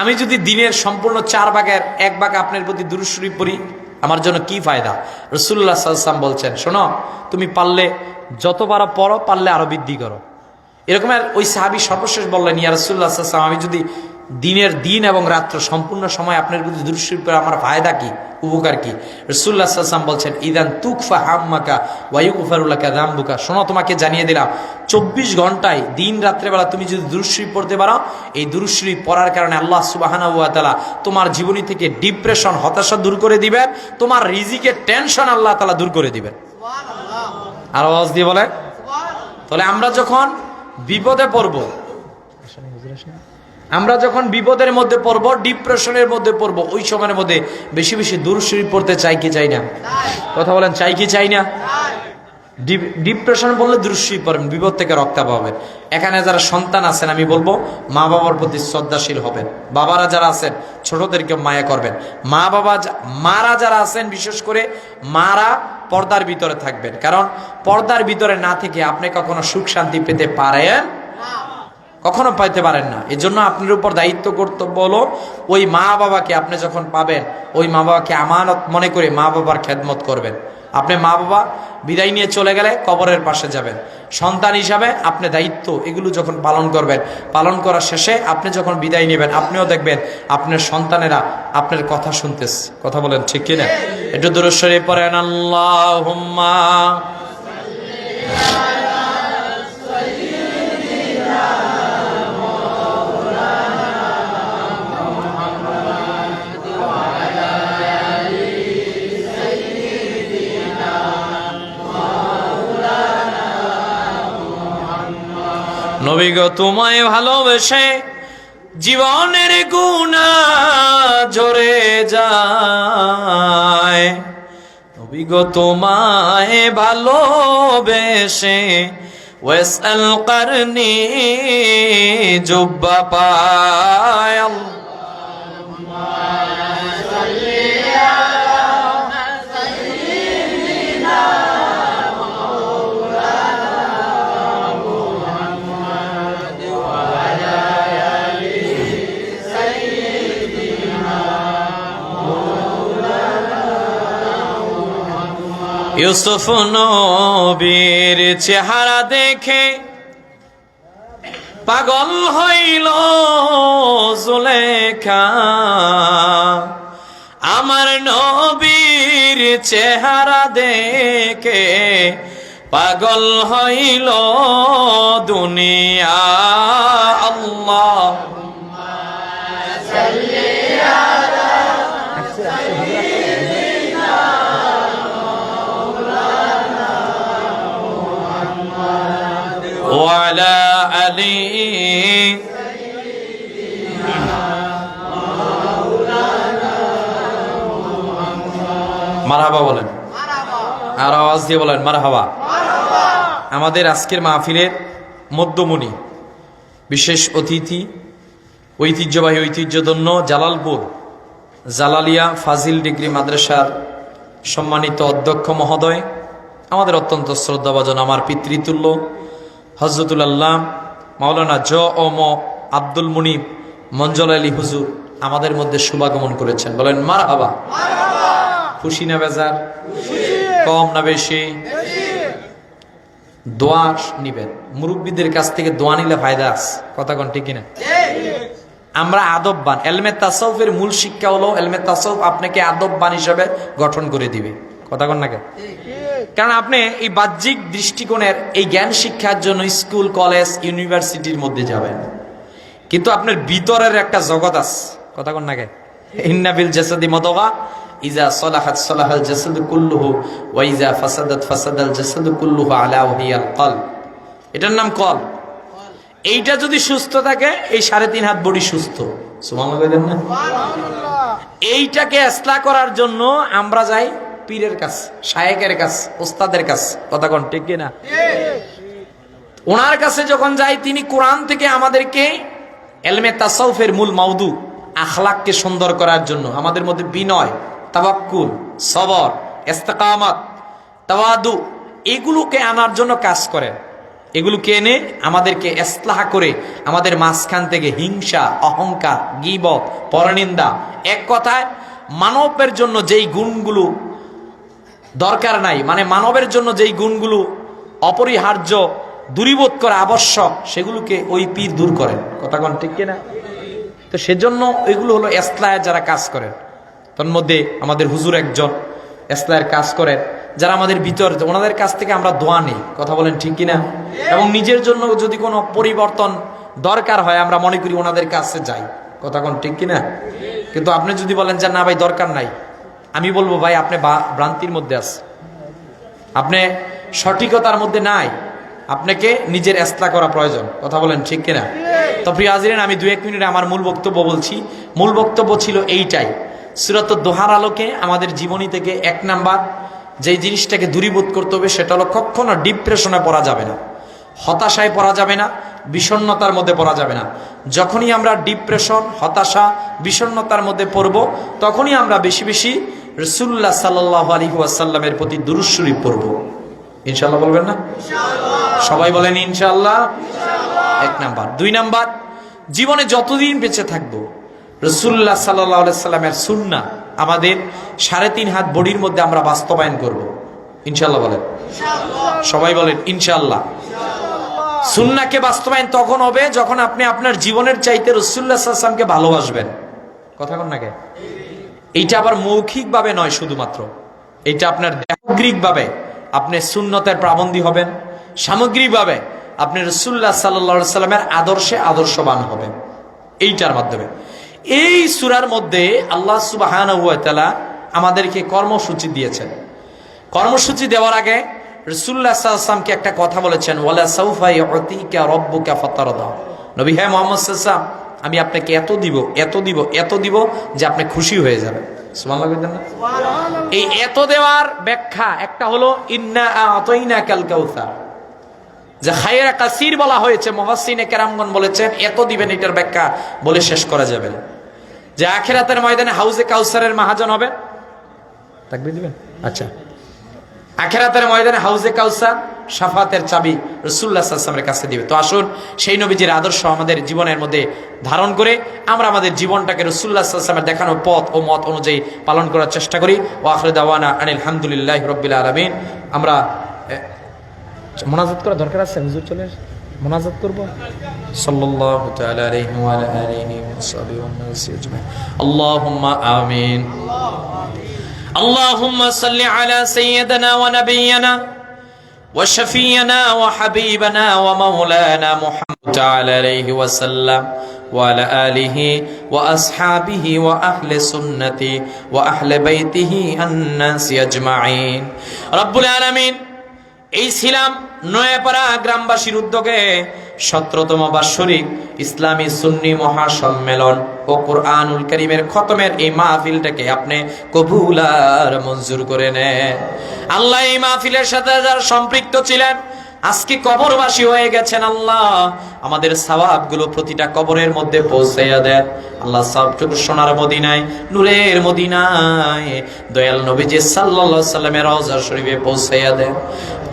আমি যদি দিনের সম্পূর্ণ 4 ভাগের 1 ভাগ আপনার প্রতি দুরূদ শরীফ পড়ি, আমার জন্য কি ফায়দা? রাসূলুল্লাহ সাল্লাল্লাহু আলাইহি ওয়াসাল্লাম বলছেন, শোনো, তুমি পারলে যতবার পড়ো, পারলে আরো বৃদ্ধি করো। এরকম ওই সাহাবী সর্বশেষ বললেন, ইয়া রাসূলুল্লাহ সাল্লাল্লাহু আলাইহি ওয়াসাল্লাম, আমি যদি দিন এবং রাত্র সম্পূর্ণ সময় আপনার প্রতি দুরূদ শরীফ পড়ে আমার ফায়দা কি, উপকার কি? রাসূলুল্লাহ সাল্লাল্লাহু আলাইহি ওয়াসাল্লাম বলছেন, ইদান তুকফা হাম্মাকা ওয়া ইউগফারু লাকা যামবুকা, শোনো, তোমাকে জানিয়ে দিলাম 24 ঘন্টায় দিন রাত্রেবেলা তুমি যদি দুরূদ শরীফ পড়তে পারো, এই দুরূদ শরীফ পড়ার কারণে আল্লাহ সুবহানাহু ওয়া তাআলা তোমার জীবনী থেকে ডিপ্রেশন, হতাশা দূর করে দিবেন, তোমার রিজিকের টেনশন আল্লাহ তাআলা দূর করে দিবেন। সুবহানাল্লাহ। আর আওয়াজ দিয়ে বলে সুবহানাল্লাহ। তাহলে আমরা যখন বিপদে পড়ব, আমরা যখন বিপদের মধ্যে পড়ব, ডিপ্রেশনের মধ্যে পড়ব, ওই সময়ের মধ্যে বেশি বেশি দুরূদ শরীফ পড়তে চাই কি চাই না? কথা বলেন, চাই কি চাই না? ডিপ্রেশন বললে দুরূদ শরীফ পড়বেন, বিপদ থেকে রক্ষা পাবেন। এখানে যারা সন্তান আছেন, আমি বলবো মা বাবার প্রতি শ্রদ্ধাশীল হবেন। বাবারা যারা আছেন ছোটদেরকে মায়া করবেন। মারা যারা আছেন, বিশেষ করে মারা পর্দার ভিতরে থাকবেন, কারণ পর্দার ভিতরে না থেকে আপনি কখনো সুখ শান্তি পেতে পারেন, কখনো পাইতে পারেন না। এই জন্য আপনার উপর দায়িত্ব, কর্তব্য হলো ওই মা বাবাকে আপনি যখন পাবেন, ওই মা বাবাকে আমানত মনে করে মা বাবার খেদমত করবেন। আপনি মা বাবা বিদায় নিয়ে চলে গেলে কবরের পাশে যাবেন, সন্তান হিসাবে আপনি দায়িত্ব এগুলো যখন পালন করবেন, পালন করার শেষে আপনি যখন বিদায় নেবেন, আপনিও দেখবেন আপনার সন্তানেরা আপনার কথা শুনতেছে। কথা বলেন ঠিক কিনা? একটু দুরূদ শরীফ পড়েন, আল্লাহুম্মা নবী গো তোমায় ভালোবেসে জীবনের গুনাহ ঝরে যায়, নবী গো তোমায় ভালোবেসে ওয়াসআল করনি জুব্বা পায়। ইউসুফ নবীর চেহারা দেখে পাগল হইল জুলেখা, আমার নবীর চেহারা দেখে পাগল হইল দুনিয়া। আল্লাহুম্মা সাল্লি আলা ওয়ালা আলি মারহাবা বলেন, আর আওয়াজ দিয়ে বলেন মারহাবা। আমাদের আজকের মাহফিলের মধ্যমণি, বিশেষ অতিথি, ঐতিহ্যবাহী ঐতিহ্যধন্য জালালপুর জালালিয়া ফাজিল ডিগ্রি মাদ্রাসার সম্মানিত অধ্যক্ষ মহোদয়, আমাদের অত্যন্ত শ্রদ্ধাভাজন আমার পিতৃতুল্য হযরতুল আল্লাহ মাওলানা ম আব্দুল মুনিব মঞ্জল আলী হুজুর আমাদের মধ্যে শুভাগমন করেছেন। বলেন মারহাবা। খুশি না বেজার? কম না বেশি? দোয়া নিবেন, মুরব্বীদের কাছ থেকে দোয়া নিলে ফায়দা আছে। কথা কোন ঠিক কিনা? আমরা আদববান। এলমে তাসাউফের মূল শিক্ষা হলো এলমে তাসাউফ আপনাকে আদববান হিসেবে গঠন করে দিবে। কথা কোন না? কারণ আপনি এই বাহ্যিক দৃষ্টিকোণের এই জ্ঞান শিক্ষার জন্য স্কুল কলেজ ইউনিভার্সিটির মধ্যে যাবেন, কিন্তু আপনার ভিতরের একটা জগৎ আছে। কথা কোন না? ইন্না বিল জাসাদি মাদগা ইজা সলাহাত সলাহাল জাসাদু কুল্লুহু ওয়া ইজা ফাসাদাত ফাসাদাল জাসাদু কুল্লুহু আলা ওয়াহিয়াল কলব। এটার নাম কলব। এইটা যদি সুস্থ থাকে এই 3.5 হাত বডি সুস্থ। সুবহানাল্লাহ কইলেন না? এইটাকে ইসলাহ করার জন্য আমরা যাই পীরের কাছে, শায়েখের কাছে, ওস্তাদের কাছে। কথা কোন ঠিক কি না? ওনার কাছে যখন যাই তিনি কোরআন থেকে আমাদেরকে এলমে তাসাউফের মূল মাউদু আখলাককে সুন্দর করার জন্য আমাদের মধ্যে বিনয়, তাওয়াক্কুল, সবর, ইস্তেকামাত, তাওয়াদু এগুলোকে আনার জন্য কাজ করেন। এগুলোকে এনে আমাদেরকে ইসলাহ করে আমাদের মাঝখান থেকে হিংসা, অহংকার, গীবত, পরনিন্দা, এক কথায় মানবের জন্য যেই গুণগুলো দরকার নাই, মানে মানবের জন্য যেই গুণগুলো অপরিহার্য, দূরীভূত করা আবশ্যক, সেগুলোকে ওই পীর দূর করেন। কথা কোন ঠিক কিনা? তো সেজন্য এগুলো হলো ইসলাহের যারা কাজ করেন। তার মধ্যে আমাদের হুজুর একজন ইসলাহের কাজ করেন, যারা আমাদের ভিতর, ওনাদের কাছ থেকে আমরা দোয়া নেই। কথা বলেন ঠিক কিনা? এবং নিজের জন্য যদি কোনো পরিবর্তন দরকার হয় আমরা মনে করি ওনাদের কাছে যাই। কথা কোন ঠিক কিনা? কিন্তু আপনি যদি বলেন যে না ভাই দরকার নাই, আমি বলবো ভাই আপনি ভ্রান্তির মধ্যে আছেন, আপনি সঠিকতার মধ্যে নাই, আপনাকে নিজের ইসলাহ করা প্রয়োজন। কথা বলেন ঠিক কিনা? তো প্রিয় হাজিরিন, আমি 2-1 মিনিটে আমার মূল বক্তব্য বলছি। মূল বক্তব্য ছিল এইটাই, সূরাত দোহার আলোকে আমাদের জীবনী থেকে 1 নাম্বার যে জিনিসটাকে দূরীভূত করতে হবে সেটা হলো কখনো ডিপ্রেশনে পড়া যাবে না, হতাশায় পড়া যাবে না, বিষণ্ণতার মধ্যে পড়া যাবে না। যখনই আমরা ডিপ্রেশন, হতাশা, বিষণ্ণতার মধ্যে পড়ব তখনই আমরা বেশি বেশি রাসূলুল্লাহ সাল্লাল্লাহু আলাইহি ওয়াসাল্লামের প্রতি দুরূদ শরীফ পড়ব। ইনশাআল্লাহ বলবেন না? সবাই বলেন ইনশাআল্লাহ। 1 নাম্বার। 2 নাম্বার, জীবনে যতদিন বেঁচে থাকবো রাসূলুল্লাহ সাল্লাল্লাহু আলাইহি সাল্লামের সুন্নাহ আমাদের 3.5 হাত বডির মধ্যে আমরা বাস্তবায়ন করব। ইনশাআল্লাহ বলেন। সবাই বলেন ইনশাআল্লাহ। সুন্নাহকে বাস্তবায়ন তখন হবে যখন আপনি আপনার জীবনের চাইতে রাসূলুল্লাহ সাল্লাল্লাহু আলাইহি সাল্লামকে ভালোবাসবেন। কথা কোন নাকি? এইটা আবার মৌখিকভাবে নয় শুধুমাত্র, এইটা আপনার সামগ্রিকভাবে আপনি সুন্নতের পাবন্দী হবেন, সামগ্রিকভাবে আপনি রাসূলুল্লাহ সাল্লাল্লাহু আলাইহি সাল্লামের আদর্শে আদর্শবান হবেন। এইটার মাধ্যমে এই সূরার মধ্যে আল্লাহ সুবহানাহু ওয়া তাআলা আমাদেরকে কর্মসূচি দিয়েছেন। কর্মসূচি দেওয়ার আগে রাসূলুল্লাহ সাল্লাল্লাহু আলাইহি ওয়াসাল্লামকে একটা কথা বলেছেন, ওয়ালা সাউফা ইউতিকা রাব্বুকা ফাতারদা। নবী হ্যাঁ মুহাম্মদ সাল্লাল্লাহু আলাইহি ওয়াসাল্লাম, আমি আপনাকে এত দিব, এত দিব, এত দিব যে আপনি খুশি হয়ে যাবেন। সুবহানাল্লাহ বলেন না? এই এত দেওয়ার ব্যাখ্যা একটা হলো ইন্না আতাইনাকাল কাউসার, যে খায়রা কাসির বলা হয়েছে। মুফাসসিরিনে কেরামগণ বলেছেন এত দিবেন, এটার ব্যাখ্যা বলে শেষ করা যাবে না। যে আখিরাতের ময়দানে হাউজে কাউসারের মহাজন হবে, তাকবীর দিবেন? আচ্ছা, আখিরাতের ময়দানে হাউজে কাউসার শাফাতের চাবি রাসূলুল্লাহ সাল্লাল্লাহু আলাইহি ওয়াসাল্লামের কাছে দিবে। তো আসুন সেই নবীজির আদর্শ আমাদের জীবনের মধ্যে ধারণ করে আমরা আমাদের জীবনটাকে রাসূলুল্লাহ সাল্লাল্লাহু আলাইহি ওয়াসাল্লামের দেখানো পথ ও মত অনুযায়ী পালন করার চেষ্টা করি। ওয়া আখিরু দাওয়ানা আনিল হামদুলিল্লাহি রাব্বিল আলামিন। আমরা মোনাজাত করা দরকার আছে, হুজুর চলে মোনাজাত করব। সাল্লাল্লাহু তাআলা আলাইহি ওয়া আলা আলিহি ওয়া সাহবিহি ওয়া নাস আজমাইন। আল্লাহুম্মা আমিন। اللهم صل على سيدنا ونبينا وشفينا وحبيبنا ومولانا محمد تعالى عليه وسلم وعلى آله وأصحابه وأهل سنته وأهل بيته الناس أجمعين رب العالمين। এই ছিলাম নয়াপাড়া গ্রামবাসীর উদ্যোগে 17তম বার্ষিক ইসলামী সুন্নি মহাসম্মেলন ও কুরআনুল কারীমের খতমের এই মাহফিলটাকে আপনি কবুল আর মঞ্জুর করে নেন। আল্লাহ এই মাহফিলের সাথে যারা সম্পৃক্ত ছিলেন আজকে কবরবাসী হয়ে গেছেন আল্লাহ আমাদের সওয়াবগুলো প্রতিটা কবরের মধ্যে পৌঁছাইয়া দেন আল্লাহ সবটুকু সোনার মদিনায় নূরের মদিনায় দয়াল নবীজি সাল্লাল্লাহু আলাইহি সাল্লামের রওজা শরীফে পৌঁছাইয়া দেন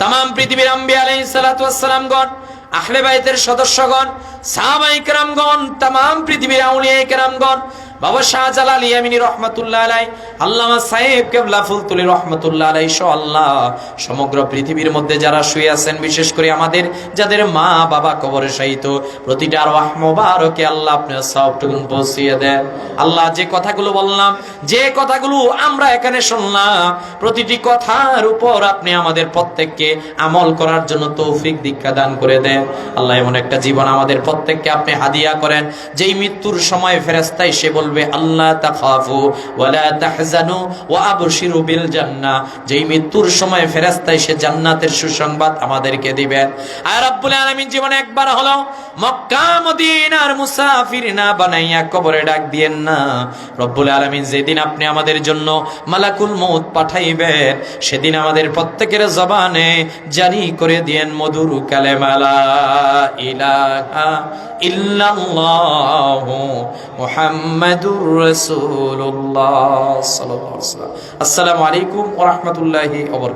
तमाम পৃথিবীর আম্বিয়া আলাইহিস সালাতু ওয়াস সালামগণ আহলে বাইতের সদস্যগণ সাহাবায়ে কেরামগণ तमाम পৃথিবীর আউলিয়ায়ে কেরামগণ বাবা শাহজালাল ইয়ামিনী রহমাতুল্লাহ আলাইহি আল্লামা সাহেব কেবলা ফুলতুলি রহমাতুল্লাহ আলাইহি সহ আল্লাহ সমগ্র পৃথিবীর মধ্যে যারা শুয়ে আছেন বিশেষ করে আমাদের যাদের মা বাবা কবরে শায়িত প্রতিটা আরওয়াহ মোবারকে আল্লাহ আপনার সওয়াবটুকু পৌঁছিয়ে দেন আল্লাহ যে কথাগুলো বললাম যে কথাগুলো আমরা এখানে শুনলাম প্রতিটি কথার উপর আপনি আমাদের প্রত্যেককে আমল করার জন্য তৌফিক দীক্ষা দান করে দেন আল্লাহ এমন একটা জীবন আমাদের প্রত্যেককে আপনি হাদিয়া করেন যেই মৃত্যুর সময় ফেরেশতা এসে বলবে আল্লাহ তাখাফু ওয়ালা তাহজানু ওয়া আবশিরু বিল জান্নাহ যেই মৃত্যুর সময় ফেরেশতা এসে জান্নাতের সুসংবাদ আমাদেরকে দিবেন আর রব্বুল আলামিন জীবনে একবার হলো মক্কা মদিনার মুসাফির না বানাইয়া কবরে ডাক দিয়েন না রব্বুল আলামিন যেদিন আপনি আমাদের জন্য মালাকুল মউত পাঠাইবেন সেদিন আমাদের প্রত্যেকের জবানে জারি করে দিয়েন মধুর কালেমা লা ইলাহা ইল্লাল্লাহু মুহাম্মাদুর রাসূলুল্লাহ সাল্লাল্লাহু আলাইহি ওয়াসাল্লাম আসসালামু আলাইকুম ওয়া রাহমাতুল্লাহি ওয়া বারাকাতুহু